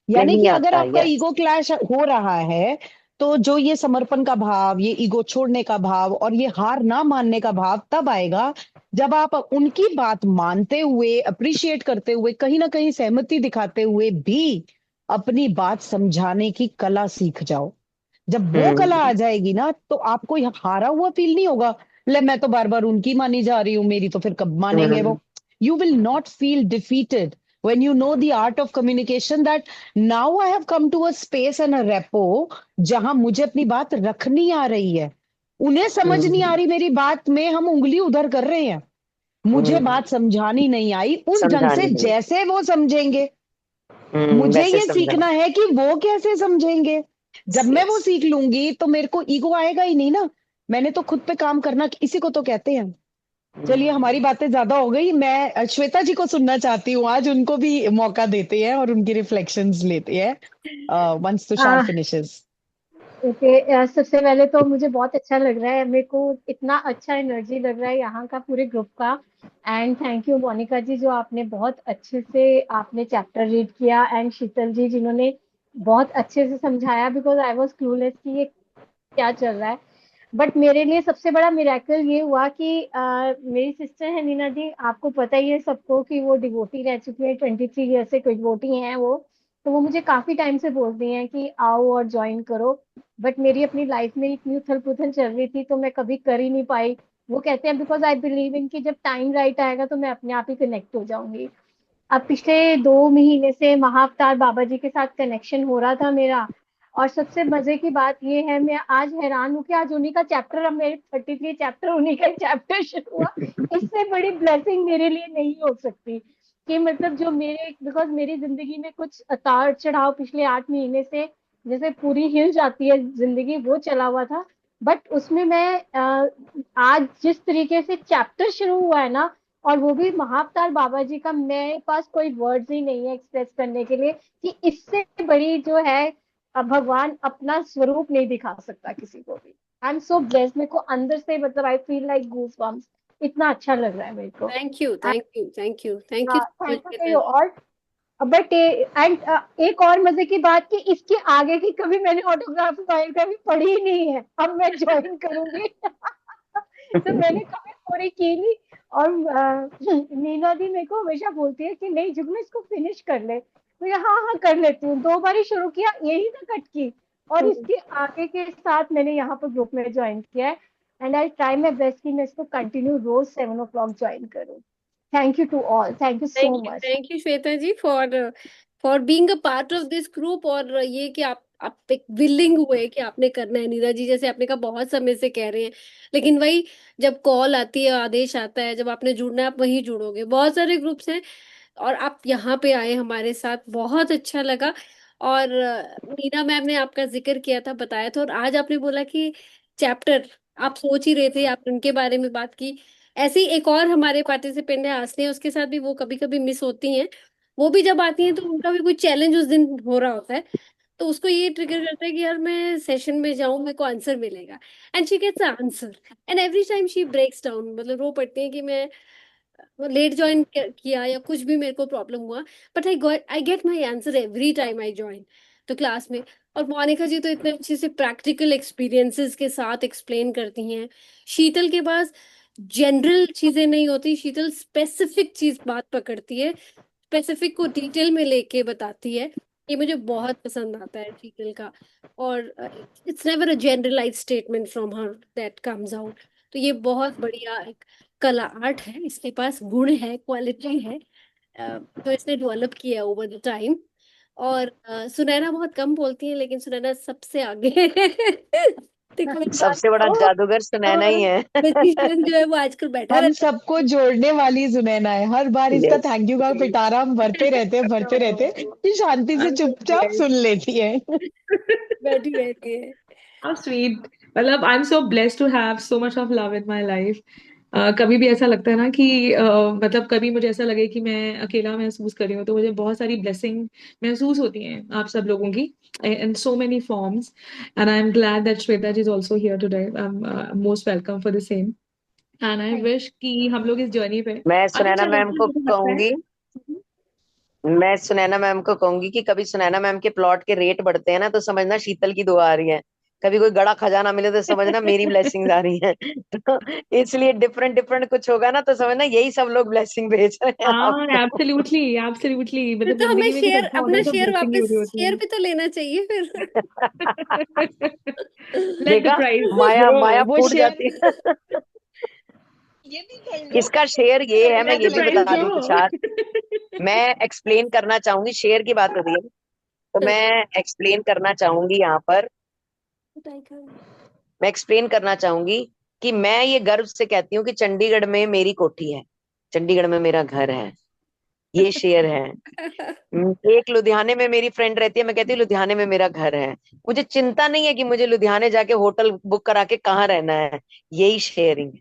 यानी कि नहीं अगर आता, आपका यस। ईगो क्लैश हो रहा है, तो जो ये समर्पण का भाव, ये ईगो छोड़ने का भाव और ये हार ना मानने का भाव तब आएगा जब आप उनकी बात मानते हुए, अप्रिशिएट करते हुए, कहीं ना कहीं सहमति दिखाते हुए भी अपनी बात समझाने की कला सीख जाओ। जब वो कला आ जाएगी ना, तो आपको यह हारा हुआ फील नहीं होगा, ले मैं तो बार बार उनकी मानी जा रही हूँ, मेरी तो फिर कब मानेंगे वो। You will not feel defeated when you know the art of communication, that now I have come to a space and a repo जहां मुझे अपनी बात रखनी आ रही है, उन्हें समझ नहीं आ रही मेरी बात में, हम उंगली उधर कर रहे हैं, मुझे बात समझानी नहीं आई उस ढंग से समझानी नहीं। जैसे वो समझेंगे, मुझे वैसे ये समझा। सीखना है कि वो कैसे समझेंगे। जब मैं वो सीख लूंगी तो मेरे को ईगो आएगा ही नहीं ना, मैंने तो खुद पे काम करना इसी को तो कहते हैं। चलिए, हमारी बातें ज्यादा हो गई, मैं श्वेता जी को सुनना चाहती हूँ, आज उनको भी मौका देते हैं और उनकी रिफ्लेक्शंस लेते हैं वंस तुषार फिनिशेस। ओके, सबसे पहले तो मुझे बहुत अच्छा लग रहा है, मेरे को इतना अच्छा एनर्जी लग रहा है यहाँ का पूरे ग्रुप का। एंड थैंक यू मोनिका जी, जो आपने बहुत अच्छे से आपने चैप्टर रीड किया, एंड शीतल जी जिन्होंने बहुत अच्छे से समझाया, बिकॉज आई वॉज क्लूलेस कि ये क्या चल रहा है। बट मेरे लिए सबसे बड़ा मिरेकल ये हुआ कि मेरी सिस्टर है नीना जी, आपको पता ही है सबको कि वो डिवोटी रह चुकी है, 23 ईयर से डिवोटी हैं वो। तो वो मुझे काफी टाइम से बोलती हैं कि आओ और ज्वाइन करो, बट मेरी अपनी लाइफ में इतनी उथल पुथल चल रही थी तो मैं कभी कर ही नहीं पाई। वो कहते हैं बिकॉज आई बिलीव इन कि जब टाइम राइट आएगा तो मैं अपने आप ही कनेक्ट हो जाऊंगी। अब पिछले 2 महीने से महाअवतार बाबा जी के साथ कनेक्शन हो रहा था मेरा। और सबसे मजे की बात ये है, मैं आज हैरान हूँ कि आज उन्हीं का चैप्टर, अब मेरे 33 चैप्टर, उन्हीं का चैप्टर शुरू हुआ। इससे बड़ी ब्लेसिंग मेरे लिए नहीं हो सकती कि मतलब जो मेरे, बिकॉज मेरी जिंदगी में कुछ उतार चढ़ाव पिछले 8 महीने से, जैसे पूरी हिल जाती है जिंदगी, वो चला हुआ था। बट उसमें मैं आज जिस तरीके से चैप्टर शुरू हुआ है ना, और वो भी महाअवतार बाबा जी का, मेरे पास कोई वर्ड्स ही नहीं है एक्सप्रेस करने के लिए कि इससे बड़ी जो है, भगवान अपना स्वरूप नहीं दिखा सकता किसी को भी। आई एम सो ब्लेस्ड, मेरे को अंदर से मतलब I feel like goosebumps, इतना अच्छा लग रहा है मेरे को। Thank you, thank you, thank you, thank you so much, thank you to you Sheetal. All. But and एक और मजे की बात कि इसके आगे की कभी मैंने ऑटोग्राफ फाइल कभी पढ़ी ही नहीं है, अब मैं ज्वाइन करूंगी। तो मैंने कभी पूरी की नहीं। और नीना दी मेरे को हमेशा बोलती है कि नहीं जुगनू इसको फिनिश कर ले, तो हाँ हाँ कर लेती हूँ। 2 बार ही शुरू किया, यही था कटकी, और इसके आगे के साथ मैंने यहाँ पर ग्रुप में ज्वाइन किया है। And I try my best कि मैं इसको कंटिन्यू रोज 7 o'clock ज्वाइन करूँ। Thank you to all, thank you so much. Thank you Shweta ji for being a part of this group, और ये कि आप एक विलिंग हुए कि आपने करना है। नीरा जी जैसे आपने कहा बहुत समय से कह रहे हैं, लेकिन वही जब कॉल आती है, आदेश आता है, जब आपने जुड़ना है आप वहीं जुड़ोगे। बहुत सारे ग्रुप्स हैं और आप यहाँ पे आए हमारे साथ, बहुत अच्छा लगा। और नीना मैम ने आपका जिक्र किया था, बताया था, और आज आपने बोला कि चैप्टर आप सोच ही रहे थे, आपने उनके बारे में बात की। ऐसे ही एक और हमारे पार्टिसिपेंट है आसने, उसके साथ भी वो कभी कभी मिस होती हैं। वो भी जब आती हैं तो उनका भी कोई चैलेंज उस दिन हो रहा होता है, तो उसको ये ट्रिगर करता है कि यार मैं सेशन में जाऊं, मेरे को आंसर मिलेगा। And she gets answer, and every time she breaks down, मतलब रो पड़ती है कि मैं लेट ज्वाइन किया या कुछ भी मेरे को प्रॉब्लम हुआ, but I get my answer every time I join तो क्लास में। और मोनिका जी तो इतने अच्छे से प्रैक्टिकल एक्सपीरियंसेस के साथ एक्सप्लेन करती हैं। शीतल के पास जनरल चीजें नहीं होती, शीतल स्पेसिफिक चीज बात पकड़ती है, स्पेसिफिक को डिटेल में लेके बताती है। ये मुझे बहुत पसंद आता है शीतल का। और it's never a generalize statement from her that comes out. तो ये बहुत बढ़िया एक कला आर्ट है, इसके पास गुण है, क्वालिटी है, तो इसने डेवलप किया ओवर द टाइम। और सुनैना बहुत कम बोलती है, लेकिन सुनैना सबसे आगे है। देखो मेरी बात सबसे बड़ा को, जादूगर सुनैना ही है। मैजिशियन जो है वो आजकल बैठा हम रहता सबको जोड़ने वाली सुनैना है, हर बार इसका यस। थैंक यू का पिटारा हम भरते रहते ये शांति से I'm so चुपचाप blessed. सुन लेती है। बैठी रहती है। How sweet. मतलब I'm so blessed to have so much of love in my life. कभी भी ऐसा लगता है ना कि मतलब कभी मुझे ऐसा लगे कि मैं अकेला महसूस कर रही हूँ, तो मुझे बहुत सारी ब्लेसिंग महसूस होती हैं आप सब लोगों की in so many forms. And I'm glad that Shweta ji is also here today. I'm most welcome for the same. And I wish कि हम लोग इस जर्नी पे मैं आज सुनैना अच्छा मैम लगता है, को मुझे लगता है। कहूंगी मैं सुनैना मैम को कहूंगी कि कभी सुनैना मैम के प्लॉट के रेट बढ़ते हैं ना, तो समझना शीतल की दुआ आ रही है, कभी कोई गड़ा खजाना मिले तो समझना मेरी ब्लेसिंग्स आ रही है। तो इसलिए डिफरेंट डिफरेंट कुछ होगा ना तो समझना यही सब लोग ब्लेसिंग भेज रहे हैं हाँ, आपको। एब्सोल्युटली एब्सोल्युटली, मतलब तो हमें जिंदगी में कुछ शेयर, अच्छा होना अपना है तो शेयर ब्लेसिंग ही हो वापस, रही होती शेयर भी तो लेना चाहिए फिर। है। लेट द देखा, प्राइस माया माया ग्रो। वो फूट शेयर जाती है। ये भी कर लो, इसका शेयर ये है, मैं लेट ये द भी प्राइस बता दूं तुषार, ग्रो। मैं एक्सप्लेन करना चाहूंगी, शेयर की बात हो रही है तो मैं एक्सप्लेन करना चाहूंगी यहाँ पर, मैं एक्सप्लेन करना चाहूंगी कि मैं ये गर्व से कहती हूँ कि चंडीगढ़ में मेरी कोठी है, चंडीगढ़ में मेरा घर है, ये शेयर है। एक लुधियाने में मेरी फ्रेंड रहती है, मैं कहती हूँ लुधियाने में मेरा घर है, मुझे चिंता नहीं है कि मुझे लुधियाने जाके होटल बुक करा के कहाँ रहना है। यही शेयरिंग है,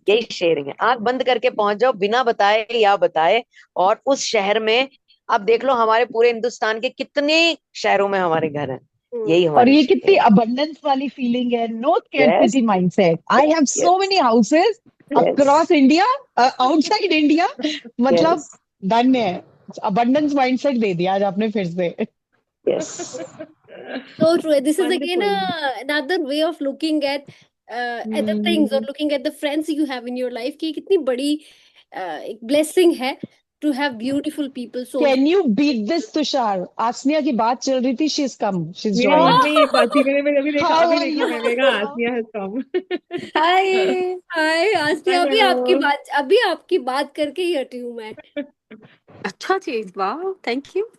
यही शेयरिंग है। आंख बंद करके पहुंच जाओ बिना बताए या बताए, और उस शहर में आप देख लो हमारे पूरे हिंदुस्तान के कितने शहरों में हमारे घर हैं, यही और हमारी ये कितनी शेयरिंग अबंडेंस वाली फीलिंग है, नो है। Yes, scarcity mindset. I have yes, so many houses yes, across India, outside India, मतलब यस, धन्य है। अबंडेंस माइंडसेट दे दिया आज आपने फिर से। Yes, So true. This is again Wonderful. another way of looking at the things, or Hmm. looking at the friends you have in your life, कि कितनी बड़ी एक blessing है to have beautiful people, can soulful you beat people. This Tushar? आसनिया की बात चल रही थी, she is come, she is मेरा हाथ ज्वाइनिंग। नहीं है पासी, मैंने हाउ अभी आर देखा, यू? मैंने कहा आसनिया has come. Hi, hi आस्तिया, hello. अभी आपकी बात करके ही हटी हूँ मैं। अच्छा चीज, वाह, थैंक यू।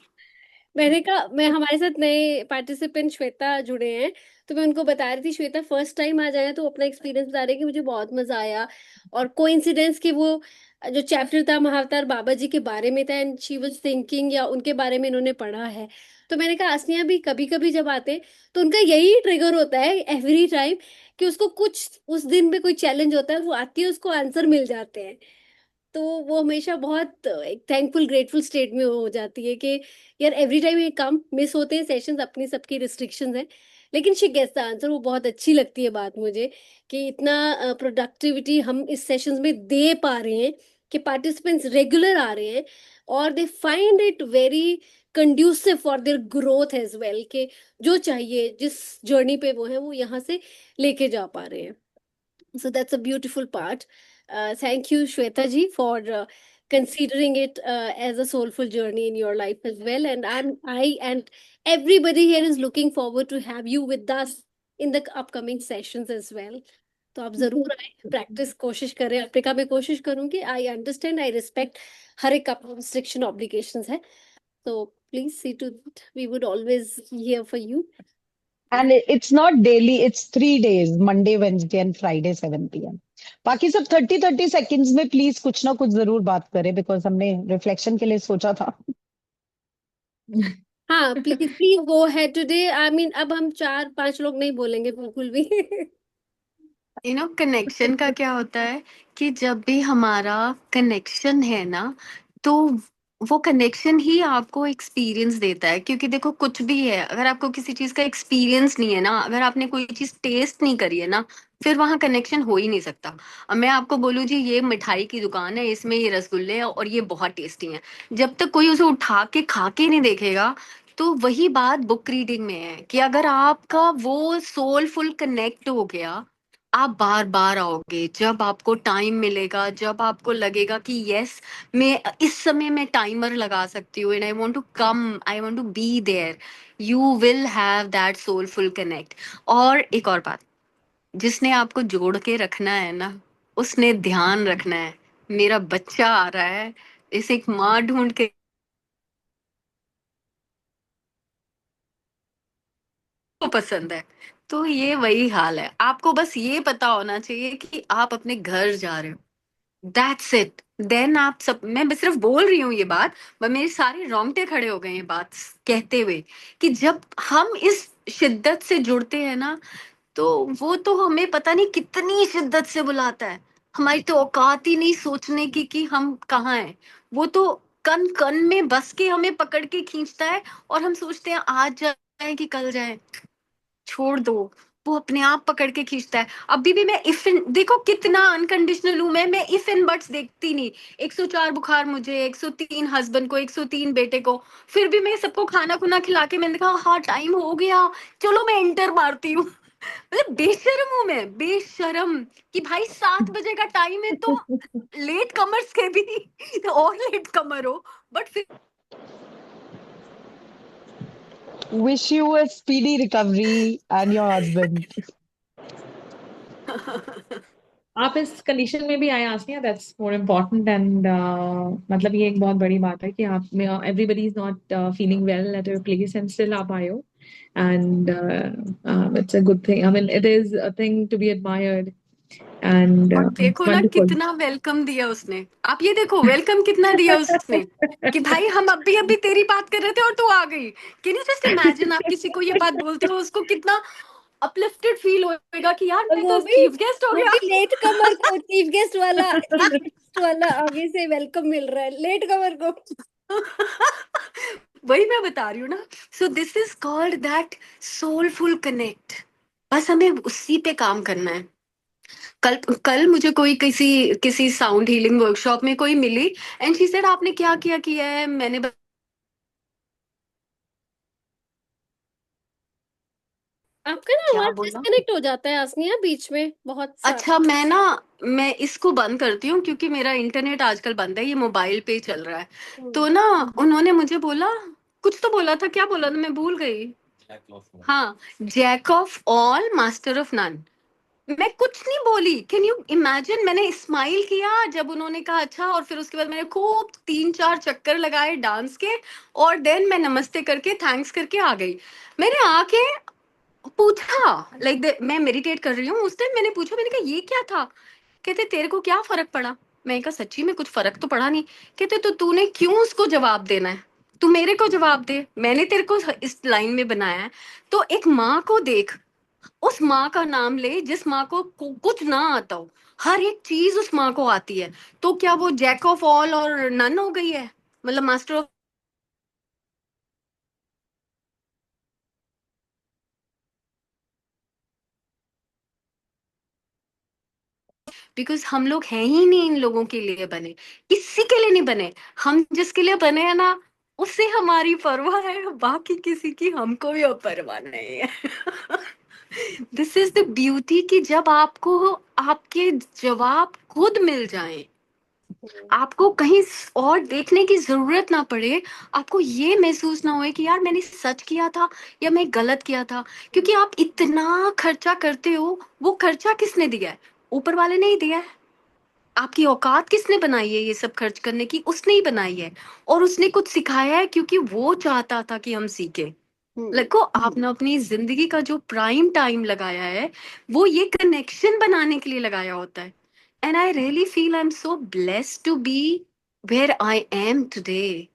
मैंने कहा, मैं हमारे साथ नए पार्टिसिपेंट श्वेता जुड़े हैं, तो मैं उनको बता रही थी, श्वेता फर्स्ट टाइम आ जाए तो अपना एक्सपीरियंस बता रही है कि मुझे बहुत मजा आया, और कोइंसिडेंस कि वो जो चैप्टर था महाअवतार बाबा जी के बारे में था, एंड शी वाज थिंकिंग, या उनके बारे में इन्होंने पढ़ा है। तो मैंने कहा आसनिया भी कभी कभी जब आते तो उनका यही ट्रिगर होता है एवरी टाइम, कि उसको कुछ उस दिन में कोई चैलेंज होता है, वो आती है, उसको आंसर मिल जाते हैं। तो वो हमेशा बहुत एक थैंकफुल ग्रेटफुल स्टेट में हो जाती है कि यार एवरी टाइम ये काम मिस होते हैं सेशंस, अपनी सबकी रिस्ट्रिक्शंस हैं, लेकिन शी गेट्स द आंसर। वो बहुत अच्छी लगती है बात मुझे, कि इतना प्रोडक्टिविटी हम इस सेशंस में दे पा रहे हैं, कि पार्टिसिपेंट्स रेगुलर आ रहे हैं, और they find it very conducive for their growth as well, कि जो चाहिए जिस जर्नी पे वो है वो यहाँ से लेके जा पा रहे हैं। So that's a beautiful part. Thank you, Shweta ji, for considering it as a soulful journey in your life as well. And I and everybody here is looking forward to have you with us in the upcoming sessions as well. तो आप जरूर आए, practice कोशिश करें। Africa में कोशिश करूंगी। I understand, I respect, हर एक का रिस्ट्रिक्शन ऑब्लिगेशंस है, तो please see to that we would always here for you. And it's not daily, it's 3 days, Monday Wednesday and Friday 7 PM। बाकी सब 30-30 seconds में प्लीज कुछ ना कुछ जरूर बात करें, बिकॉज हमने रिफ्लेक्शन के लिए सोचा था। हाँ प्लीज प्लीज गो है टुडे। आई मीन अब हम 4-5 लोग नहीं बोलेंगे बिल्कुल भी। कनेक्शन का क्या होता है कि जब भी हमारा कनेक्शन है ना, तो वो कनेक्शन ही आपको एक्सपीरियंस देता है। क्योंकि देखो, कुछ भी है, अगर आपको किसी चीज का एक्सपीरियंस नहीं है ना, अगर आपने कोई चीज टेस्ट नहीं करी है ना, फिर वहां कनेक्शन हो ही नहीं सकता। अब मैं आपको बोलूं जी, ये मिठाई की दुकान है, इसमें ये रसगुल्ले हैं और ये बहुत टेस्टी हैं, जब तक कोई उसे उठा के खा के नहीं देखेगा, तो वही बात बुक रीडिंग में है कि अगर आपका वो सोलफुल कनेक्ट हो गया, आप बार बार आओगे। जब आपको टाइम मिलेगा, जब आपको लगेगा कि यस, मैं इस समय मैं टाइमर लगा सकती हूँ, and I want to come, I want to be there, you will have that soulful connect. और एक और बात, जिसने आपको जोड़ के रखना है ना, उसने ध्यान रखना है, मेरा बच्चा आ रहा है, इसे एक माँ ढूंढ के को पसंद है। तो ये वही हाल है, आपको बस ये पता होना चाहिए कि आप अपने घर जा रहे हो, दैट्स इट। देन आप सब, मैं बस सिर्फ बोल रही हूँ ये बात, पर मेरे सारे रोंगटे खड़े हो गए ये बात कहते हुए, कि जब हम इस शिद्दत से जुड़ते हैं ना, तो वो तो हमें पता नहीं कितनी शिद्दत से बुलाता है। हमारी तो औकात ही नहीं सोचने की कि हम कहाँ हैं। वो तो कन कन में बस के हमें पकड़ के खींचता है, और हम सोचते हैं आज जाए कि कल जाए, छोड़ दो, वो अपने आप पकड़ के खींचता है। अभी भी मैं इफ इन, देखो कितना अनकंडीशनल हूं मैं इफ इन बट्स देखती नहीं। 104 बुखार मुझे, 103 हस्बैंड को, 103 बेटे को, फिर भी मैं सबको खाना खुना खिला के मैंने कहा हाँ टाइम हो गया, चलो मैं एंटर मारती हूँ। मतलब बेशरम हूं मैं, बेशरम, कि भाई 7 बजे का टाइम है, तुम लेट कमर्स के भी और लेट कमर हो, बट फिर Wish you a speedy recovery and your husband. आप इस कंडीशन में भी आए आसनिया, दैट्स मोर इम्पोर्टेंट। एंड मतलब ये एक बहुत बड़ी बात है कि आप में everybody is not feeling well at your place and still आप आए हो। And it's a good thing, I mean it is a thing to be admired. And और देखो ना वंडरफुल। कितना वेलकम दिया उसने, आप ये देखो वेलकम कितना दिया उसने, कि भाई हम अभी अभी तेरी बात कर रहे थे और तू आ गई। कैन यू जस्ट इमेजिन, आप किसी को ये बात बोलते हो उसको कितना अपलिफ्टेड फील होएगा कि यार और मैं तो चीफ गेस्ट हो वो गया। भी लेट कमर को चीफ गेस्ट वाला आगे से वेलकम मिल रहा है लेट कमर को। वही मैं बता रही हूँ ना। So this is called that soulful connect. बस हमें उसी पे काम करना है। कल कल मुझे कोई किसी किसी साउंड हीलिंग वर्कशॉप में कोई मिली, एंड शी सेड आपने क्या किया किया है, मैंने आपका ना क्या आवाज बोला। डिस्कनेक्ट हो जाता है आसनिया बीच में बहुत सा। अच्छा मैं इसको बंद करती हूँ क्योंकि मेरा इंटरनेट आजकल बंद है, ये मोबाइल पे ही चल रहा है। तो ना उन्होंने मुझे बोला, कुछ तो बोला था, क्या बोला था मैं भूल गई। हाँ, jack of all master of none. मैं कुछ नहीं बोली, कैन यू इमेजिन, मैंने स्माइल किया जब उन्होंने कहा अच्छा, और फिर उसके बाद मैंने खूब 3-4 चक्कर लगाए डांस के, और देन मैं नमस्ते करके थैंक्स करके आ गई। मैंने आके पूछा, लाइक मैं मेडिटेट कर रही हूँ उस टाइम, मैंने पूछा, मैंने कहा ये क्या था। कहते तेरे को क्या फर्क पड़ा। मैं कहा सच्ची में कुछ फर्क तो पड़ा नहीं। कहते तो तूने क्यों उसको जवाब देना है, तू मेरे को जवाब दे, मैंने तेरे को इस लाइन में बनाया है। तो एक माँ को देख, उस माँ का नाम ले जिस माँ को कुछ ना आता हो, हर एक चीज उस माँ को आती है। तो क्या वो जैक ऑफ ऑल और नन हो गई है, मतलब मास्टर ऑफ। बिकॉज हम लोग हैं ही नहीं इन लोगों के लिए बने, किसी के लिए नहीं बने। हम जिसके लिए बने हैं ना, उससे हमारी परवाह है, बाकी किसी की हमको भी अब परवाह नहीं है। दिस इज द ब्यूटी कि जब आपको आपके जवाब खुद मिल जाएं, आपको कहीं और देखने की जरूरत ना पड़े, आपको ये महसूस ना होए कि यार मैंने सच किया था या मैं गलत किया था। क्योंकि आप इतना खर्चा करते हो, वो खर्चा किसने दिया है, ऊपर वाले ने ही दिया है। आपकी औकात किसने बनाई है ये सब खर्च करने की, उसने ही बनाई है। और उसने कुछ सिखाया है क्योंकि वो चाहता था कि हम सीखे। देखो आपने अपनी जिंदगी का जो प्राइम टाइम लगाया है, वो ये कनेक्शन बनाने के लिए लगाया होता है। And I really feel I am so blessed to be where I am today.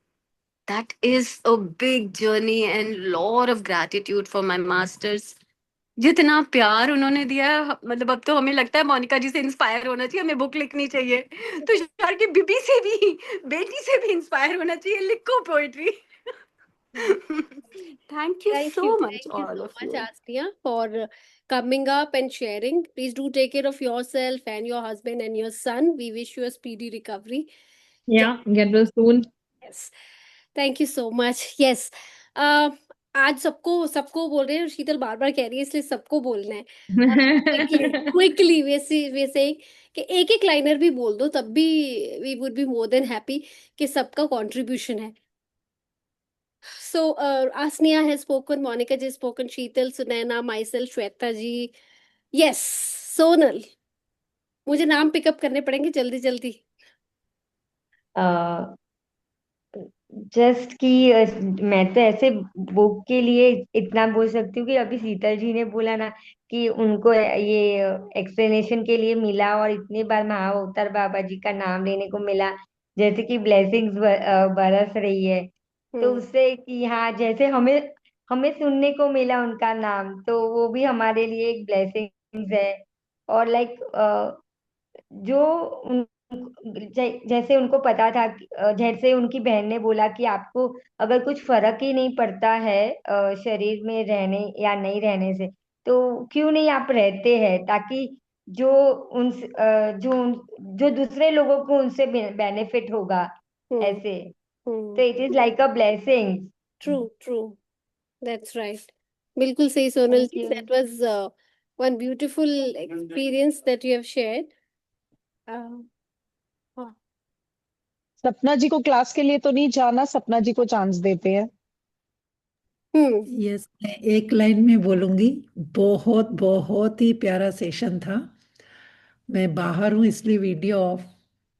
That is a big journey and lot of gratitude for my masters. जितना प्यार उन्होंने दिया है, मतलब अब तो हमें लगता है मोनिका जी से इंस्पायर होना चाहिए, हमें बुक लिखनी चाहिए। तो यार की बीबी से भी, बेटी से भी इंस्पायर होना चाहिए, लिखो poetry. Thank you so much Thank you all so of much, you. Asniya, for coming up and sharing. Please do take care of yourself and your husband and your son. We wish you a speedy recovery. Yeah, get well soon. Yes. Thank you so much. Yes. Uh, आज सबको सबको बोल रहे हैं, शीतल बार बार कह रही है इसलिए सबको बोलना है। क्विकली क्विकली वे से कि एक एक लाइनर भी बोल दो तब भी we would be more than happy कि सबका कंट्रीब्यूशन है। So, Asniya has spoken, Monica ji has spoken, Sheetal, Sunaina, myself, Shweta ji. Yes, Sonal. मुझे नाम पिकअप करने पड़ेंगे जल्दी जल्दी। जस्ट कि मैं तो ऐसे बुक के लिए इतना बोल सकती हूँ कि अभी शीतल जी ने बोला ना कि उनको ये एक्सप्लेनेशन के लिए मिला और इतनी बार महाअवतार बाबा जी का नाम लेने को मिला, जैसे कि ब्लेसिंग्स बरस रही है। तो उससे कि हाँ, जैसे हमें हमें सुनने को मिला उनका नाम, तो वो भी हमारे लिए एक ब्लेसिंग्स है। और लाइक जो उन जैसे उनको पता था जैसे उनकी बहन ने बोला कि आपको अगर कुछ फर्क ही नहीं पड़ता है शरीर में रहने या नहीं रहने से, तो क्यों नहीं आप रहते हैं, ताकि जो उन जो दूसरे लोगों को उनसे बेनिफिट होगा हम्म ऐसे। तो hmm it is like a blessing. True true that's right बिल्कुल सही Sonal thank ji you. that was one beautiful experience that you have shared uh, हाँ, सपना जी को क्लास के लिए तो नहीं जाना, सपना जी को चांस देते हैं। हम्म यस, मैं एक लाइन में बोलूंगी। बहुत बहुत ही प्यारा सेशन था। मैं बाहर हूँ इसलिए वीडियो ऑफ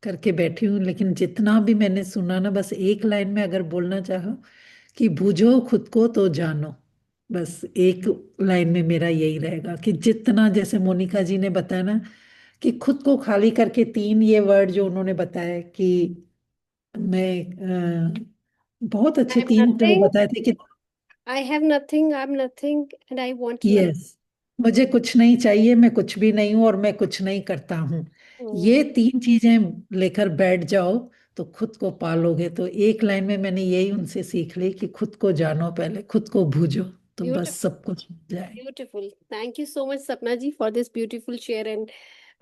करके बैठी हूँ, लेकिन जितना भी मैंने सुना ना, बस एक लाइन में अगर बोलना चाहो कि बूझो खुद को तो जानो। बस एक लाइन में मेरा यही रहेगा कि जितना, जैसे मोनिका जी ने बताया ना, कि खुद को खाली करके, तीन ये वर्ड जो उन्होंने बताया कि मैं बहुत I अच्छे have तीन वो nothing, बताए थे कि I have nothing, I'm nothing, and I want nothing. Yes, मुझे कुछ नहीं चाहिए, मैं कुछ भी नहीं हूं और मैं कुछ नहीं करता हूँ। हम्म, ये तीन चीजें लेकर बैठ जाओ तो खुद को पालोगे। तो एक लाइन में मैंने यही उनसे सीख ली कि खुद को जानो, पहले खुद को भूजो, तो बस beautiful, सब कुछ हो जाए। beautiful. Thank you so much, Sapna ji, for this beautiful share and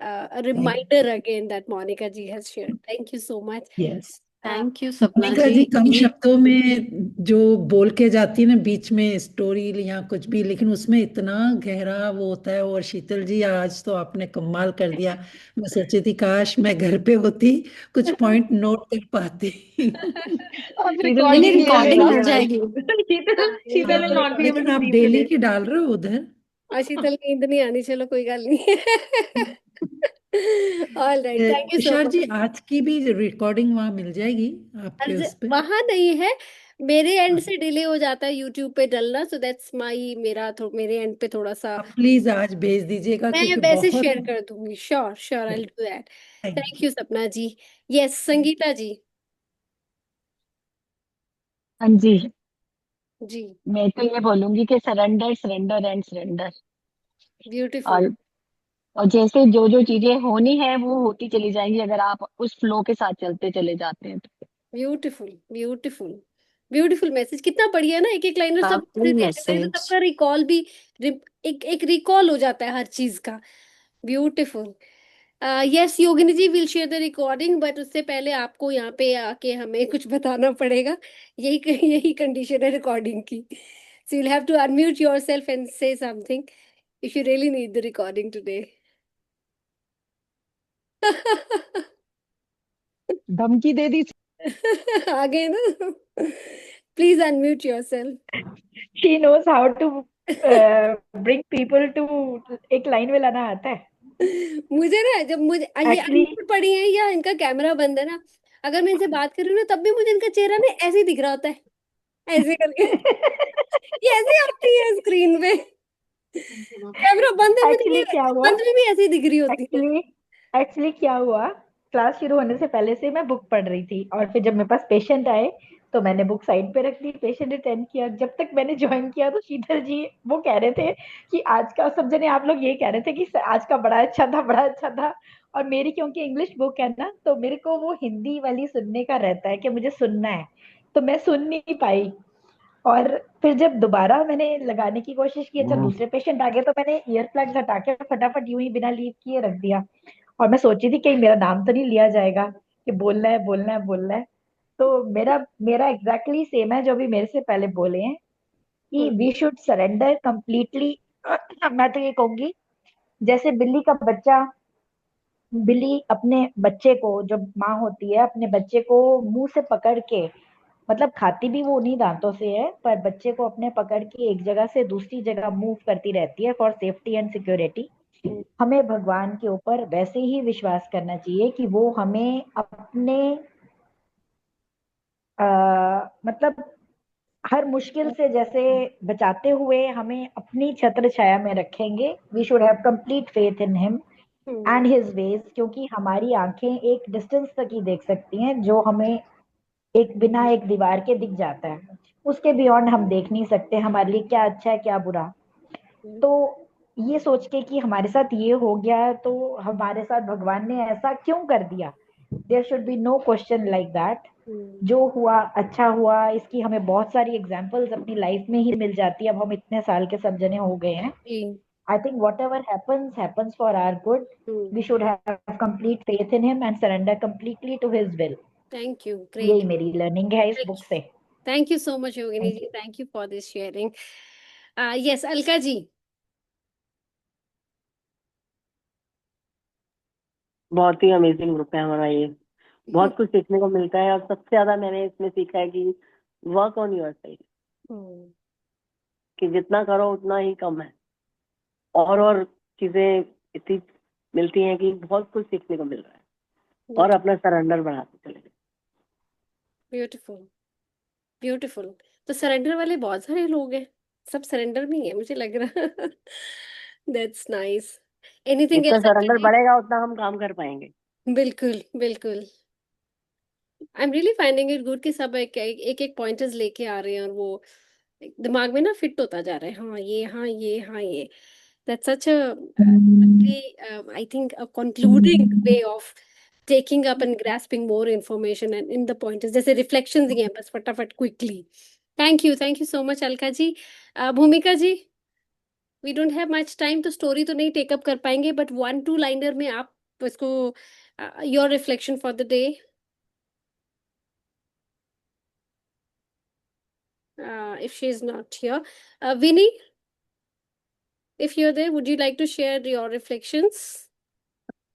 a thank reminder again that Monica ji has shared. Thank you so much. Yes. Thank you सपना मोनिका जी। जी कम ये शब्दों में जो बोल के जाती है ना, बीच में स्टोरी या कुछ भी, लेकिन उसमें इतना गहरा वो होता है। और शीतल जी, आज तो आपने कमाल कर दिया। मैं सोची थी काश मैं घर पे होती, कुछ पॉइंट नोट कर पाती। अब शीतल नहीं जी नहीं, रिकॉर्डिंग ले रिकॉर्डिंग लेना। मिल शीतल जाएगी। शीतल will not be able लेकिन to आप sleep डेली today. की डाल रहे हो उधर। शीतल नींद नहीं आनी, चलो कोई गल नहीं। All right, thank you so Tushar much. जी, आज की भी रिकॉर्डिंग वहां मिल जाएगी आपके उस पे? वहां नहीं है, मेरे एंड से डिले हो जाता है यूट्यूब पे डलना, सो दैट्स माई, मेरे एंड पे थोड़ा सा। आप प्लीज आज भेज दीजिएगा मैं क्योंकि वैसे बहुत। शेयर कर दूंगी, sure sure, I will do that. Thank thank you सपना जी। यस, संगीता जी। हाँ जी। जी, मैं तो ये बोलूंगी कि surrender surrender and surrender. Beautiful. और और जैसे जो जो चीजें होनी है वो होती चली जाएंगी, अगर आप उस फ्लो के साथ चलते चले जाते हैं तो। ब्यूटीफुल ब्यूटीफुल ब्यूटीफुल मैसेज, कितना बढ़िया ना, एक एक लाइन में सब पावरफुल देखते हैं तो मैसेज। सबका रिकॉल भी एक एक रिकॉल हो जाता है हर चीज का। Beautiful. Yes, Yogini ji will share the recording, but उससे पहले आपको यहाँ पे आके हमें कुछ बताना पड़ेगा। यही यही कंडीशन है रिकॉर्डिंग की। सो you'll have to unmute yourself and say something if you really need the recording today. धमकी दे दी। आ गए ना। Please unmute yourself. She knows how to bring people to, एक लाइन में लाना आता है मुझे ना, जब मुझे ये एक्चुअली। अनम्यूट पड़ी है या इनका कैमरा बंद है ना, अगर मैं इनसे बात कर रही हूँ ना, तब भी मुझे इनका चेहरा ना ऐसे ही दिख रहा होता है, ऐसे करके। ये ऐसे आती है स्क्रीन पे, कैमरा बंद है, मुझे एक्चुअली ये क्या हुआ बंद में भी ऐसे ही दिख रही होती है। एक्चुअली एक्चुअली क्या हुआ, क्लास शुरू होने से पहले से मैं बुक पढ़ रही थी, और फिर जब मेरे पास पेशेंट आए तो मैंने बुक साइड पे रख दी, पेशेंट अटेंड किया। जब तक मैंने ज्वाइन किया तो शीतल जी वो कह रहे थे कि आज का, सब जने आप लोग ये कह रहे थे कि आज का बड़ा अच्छा था, बड़ा अच्छा था। और मेरी क्योंकि इंग्लिश बुक है ना, तो मेरे को वो हिंदी वाली सुनने का रहता है कि मुझे सुनना है, तो मैं सुन नहीं पाई। और फिर जब दोबारा मैंने लगाने की कोशिश की, अच्छा दूसरे पेशेंट आ गए, तो मैंने ईयर प्लग्स हटा के फटाफट यूं ही बिना लीव किए रख दिया। और मैं सोची थी कहीं मेरा नाम तो नहीं लिया जाएगा, कि बोलना है बोलना है बोलना है। तो मेरा मेरा एग्जैक्टली सेम है जो भी मेरे से पहले बोले हैं, कि वी शुड सरेंडर कंप्लीटली। मैं तो ये कहूंगी, जैसे बिल्ली अपने बच्चे को, जब माँ होती है अपने बच्चे को मुंह से पकड़ के, मतलब खाती भी वो उन्हीं दांतों से है, पर बच्चे को अपने पकड़ के एक जगह से दूसरी जगह मूव करती रहती है फॉर सेफ्टी एंड सिक्योरिटी। हमें भगवान के ऊपर वैसे ही विश्वास करना चाहिए कि वो हमें अपने मतलब हर मुश्किल से जैसे बचाते हुए हमें अपनी छत्र छाया में रखेंगे। We should have complete faith in him and his ways, क्योंकि हमारी आंखें एक डिस्टेंस तक ही देख सकती हैं, जो हमें एक बिना एक दीवार के दिख जाता है, उसके बियॉन्ड हम देख नहीं सकते हमारे लिए क्या अच्छा है क्या बुरा। तो ये सोच के कि हमारे साथ ये हो गया तो हमारे साथ भगवान ने ऐसा क्यों कर दिया, there should be no question like that. जो हुआ अच्छा हुआ, इसकी हमें बहुत सारी एग्जांपल्स अपनी लाइफ में ही मिल जाती है, अब हम इतने साल के सब जने हो गए हैं। I think whatever happens, happens for our good. We should have complete faith in him and surrender completely to his will. Thank you. यही Great. मेरी learning है इस Thank book you. से. Thank you so much, Yogini Thank ji. you. Thank you for this sharing. Yes, Alka ji. बहुत ही amazing group है हमारा ये, बहुत कुछ सीखने को मिलता है। और सबसे ज्यादा मैंने इसमें सीखा है कि वर्क ऑन योर साइड, कि जितना करो उतना ही कम है, और चीजें इतनी मिलती हैं कि बहुत कुछ सीखने को मिल रहा है, और अपना सरेंडर बढ़ाते चले गए। Beautiful, beautiful. तो सरेंडर वाले बहुत सारे लोग हैं, सब सरेंडर में ही है मुझे लग रहा। That's nice. एनीथिंग जितना एल्स? सरेंडर बढ़ेगा उतना हम काम कर पाएंगे। बिल्कुल बिल्कुल। I am really finding it good कि सब एक एक पॉइंटर्स लेके आ रहे हैं और वो दिमाग में ना फिट होता जा रहा है। हाँ ये, हाँ ये, हाँ ये। That's such a I think a concluding way of taking up and grasping more information and in the pointers जैसे reflections ही हैं बस फटाफट quickly. Thank you so much Alka ji. भूमिका जी, we don't have much time तो story तो नहीं take up कर पाएंगे, but 1-2 liner में आप इसको your reflection for the day. If she is not here, Vinny, if you're there, would you like to share your reflections?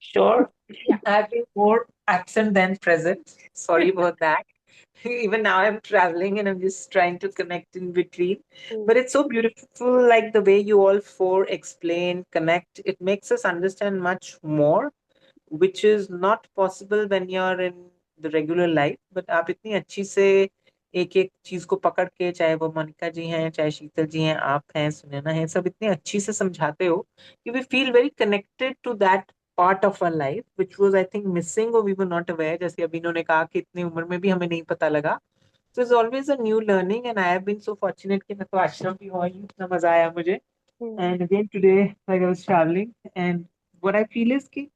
Sure. Yeah. I've been more absent than present. Sorry about that. Even now I'm traveling and I'm just trying to connect in between. But it's so beautiful, like the way you all four explain, connect. It makes us understand much more, which is not possible when you're in the regular life. But आप इतनी अच्छी से एक एक चीज को पकड़ के, चाहे वो मोनिका जी हैं, चाहे शीतल जी हैं, आप हैं, सुनैना है, सब इतनी अच्छी से समझाते हो कि we feel very connected to that part of our life, which was I think missing or we were not aware. जैसे अभी इन्होंने कहा कि इतनी उम्र में भी हमें नहीं पता लगा. So it's always a new learning and I have been so fortunate कि मैं तो आश्रम भी हुआ हूँ, इतना मजा आया मुझे. And again today, like I was traveling, and what I feel is कि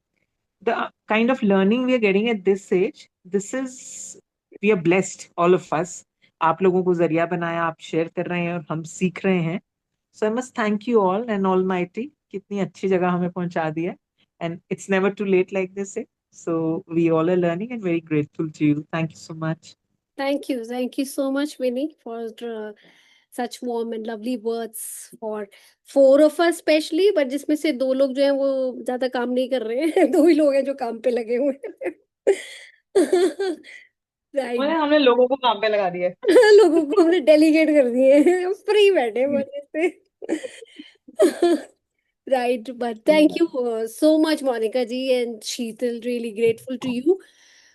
the kind of learning we are getting at this age, this is, we are blessed, all of us. आप लोगों को जरिया बनाया, आप शेयर कर रहे हैं और हम सीख रहे हैं. So I must thank you all and Almighty, कितनी अच्छी जगह हमें पहुंचा दिया. And it's never too late like this. So we all are learning and very grateful to you. Thank you so much. Thank you so much, Vinny, for such warm and lovely words for 4 of us especially, but जिसमें से 2 लोग जो हैं वो ज्यादा काम नहीं कर रहे हैं। 2 ही लोग हैं जो काम पे लगे हुए हैं। मैंने राइट। हमने लोगों को काम पे लगा दिया है। लोगों को हमने डेलीगेट कर दिए हैं, फ्री बैठे मजे से। Right, but thank you so much, Monica ji and Sheetal. Really grateful to you.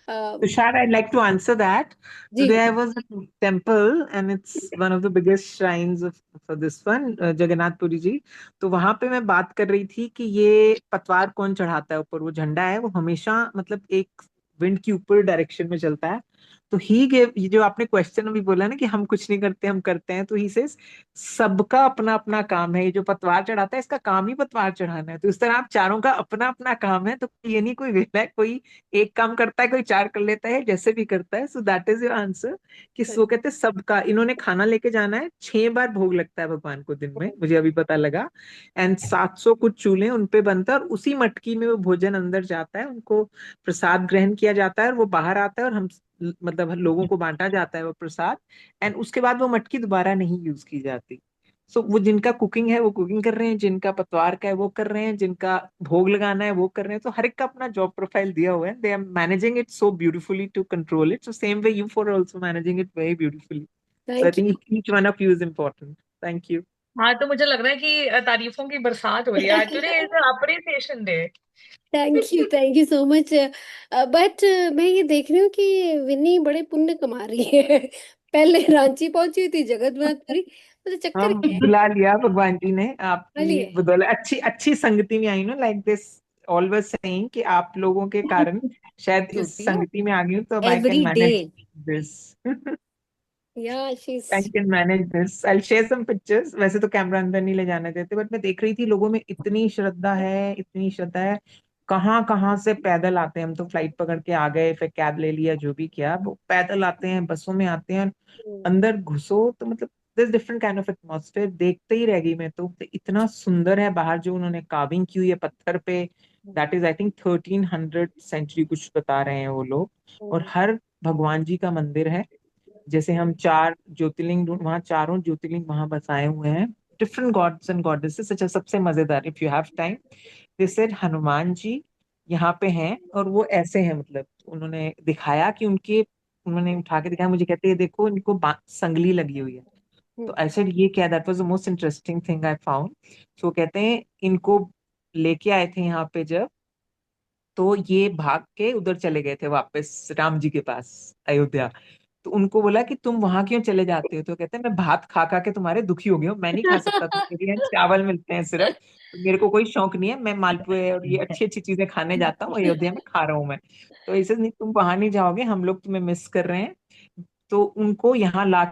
Tushar, I'd like to answer that. Ji Today I was at a temple and it's one of the biggest shrines of for this one, Jagannath Puri ji. तो वहां पे मैं बात कर रही थी कि ये पतवार कौन चढ़ाता है ऊपर, वो झंडा है, वो हमेशा मतलब एक विंड की ऊपर डायरेक्शन में चलता है. तो ही गेव, ये जो आपने क्वेश्चन अभी बोला ना कि हम कुछ नहीं करते हम करते हैं, तो ही सेज सबका अपना अपना काम है. ये जो पतवार चढ़ाता है इसका काम ही पतवार चढ़ाना है. तो इस तरह आप चारों का अपना अपना काम है. तो ये नहीं कोई वेला है, कोई एक काम करता है, कोई 4 कर लेता है, जैसे भी करता है. सो दैट इज योर आंसर कि वो कहते हैं सबका. इन्होंने खाना लेके जाना है, 6 बार भोग लगता है भगवान को दिन में, मुझे अभी पता लगा. एंड 700 कुछ चूल्हे उन पे बनता है और उसी मटकी में वो भोजन अंदर जाता है, उनको प्रसाद ग्रहण किया जाता है और वो बाहर आता है और हम मतलब लोगों को बांटा जाता है वो प्रसाद. एंड उसके बाद वो मटकी दोबारा नहीं यूज की जाती. सो वो जिनका कुकिंग है वो कुकिंग कर रहे हैं, जिनका पतवार का है वो कर रहे हैं, जिनका भोग लगाना है वो कर रहे हैं. तो हर एक का अपना जॉब प्रोफाइल दिया हुआ है. They are managing it so beautifully to control it. So same way you for also managing it very beautifully. So I Thank you. Think each one of you is important. Thank you. हाँ, तो मुझे लग रहा है कि तारीफों की बरसात हो रही है आज. Today is appreciation day. Thank you so much. But मैं ये देख रही हूँ कि विनी बड़े पुण्य कमा रही है। पहले रांची पहुंची थी जगन्नाथपुरी, तो चक्कर हम क्या है? बुला लिया भगवान जी ने आपकी चलिए। बदौलत. अच्छी अच्छी संगति में I know, like this always saying कि आप लोगों के कारण शायद इस संगति में आ गई हूँ. तो I can every manage day. This. Yeah, she's I can manage this. I'll share some pictures. वैसे तो कैमरा अंदर नहीं ले जाने देते, बट मैं देख रही थी लोगों में इतनी श्रद्धा है, इतनी श्रद्धा है. कहाँ कहाँ से पैदल आते हैं. हम तो फ्लाइट पकड़ के आ गए, फिर कैब ले लिया, जो भी किया. वो पैदल आते हैं, बसों में आते हैं. अंदर घुसो तो मतलब this different kind of atmosphere. देखते ही रह गई मैं तो इतना सुंदर है बाहर जो उन्होंने कार्विंग की हुई है पत्थर पे। That is I think 1300 century कुछ बता रहे हैं वो लोग। और हर भगवान जी का मंदिर है। जैसे हम 4 ज्योतिर्लिंग वहाँ, चारों ज्योतिर्लिंग वहां बसाए हुए हैं, डिफरेंट गॉड्स एंड गॉडेसेस। अच्छा, सबसे मजेदार, if you have time, they said Hanuman ji यहाँ पे हैं और वो ऐसे हैं, मतलब उन्होंने दिखाया कि उन्होंने उठा के दिखाया मुझे, कहते हैं देखो इनको संगली लगी हुई है। तो आई सेड ये क्या, that was the most interesting thing I found. तो कहते हैं इनको लेके आए थे यहाँ पे जब, तो ये भाग के उधर चले गए थे वापस राम जी के पास अयोध्या। तो उनको बोला कि तुम वहां क्यों चले जाते हो, तो कहते हैं मैं भात खा खा के तुम्हारे दुखी हो गया हूँ, मैं नहीं खा सकता, तो मेरे यहाँ चावल मिलते हैं सिर्फ, तो मेरे को कोई शौक नहीं है, मैं मालपुए और ये अच्छी अच्छी चीजें खाने जाता हूँ, अयोध्या में खा रहा हूँ मैं। तो ऐसे नहीं, तुम वहां नहीं जाओगे, हम लोग तुम्हें मिस कर रहे हैं। तो उनको यहाँ ला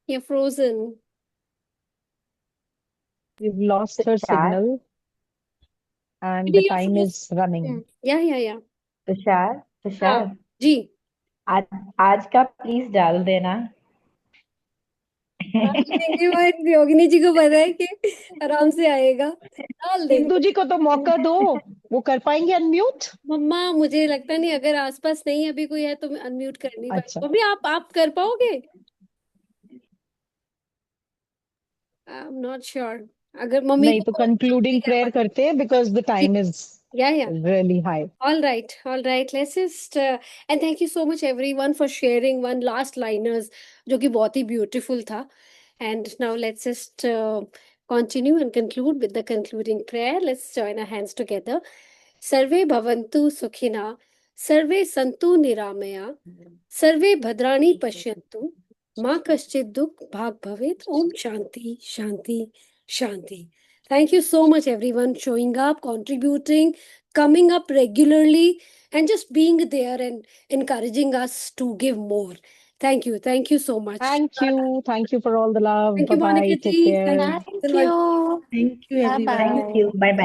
You're frozen. We've lost her Tushar signal and Maybe the you're time is frozen. running. Yeah. Tushar हाँ तुषार जी। आज आज का प्लीज डाल देना। डाल देंगे, वो योगिनी जी को पता है कि आराम से आएगा, डाल देंगे। इंदु जी को तो मौका दो, वो कर पाएंगे अनम्यूट? मम्मा मुझे लगता नहीं, अगर आसपास नहीं अभी कोई है तो मैं अनम्यूट कर नहीं पाऊंगी। अच्छा, मम्मी आप कर पाओगे? I am not sure. अगर मम्मी नहीं तो को कंक्लूडिंग प्रेयर करते हैं बिकॉज द टाइम इज या really high. All right. Let's just and thank you so much everyone for sharing one last liners, जो कि बहुत ही beautiful था. And now let's just continue and conclude with the concluding prayer. Let's join our hands together. Sarve bhavantu sukhina, sarve santu niramaya, sarve bhadrani pashyantu, ma kaschid dukh bhag bhavet. Om shanti, shanti, shanti. Thank you so much everyone showing up, contributing, coming up regularly, and just being there and encouraging us to give more. Thank you so much. Thank you for all the love. Thank you, Bye bye, Monica take ji. care. Thank you. Thank you. Thank you, Bye everyone. Thank bye. You, bye bye.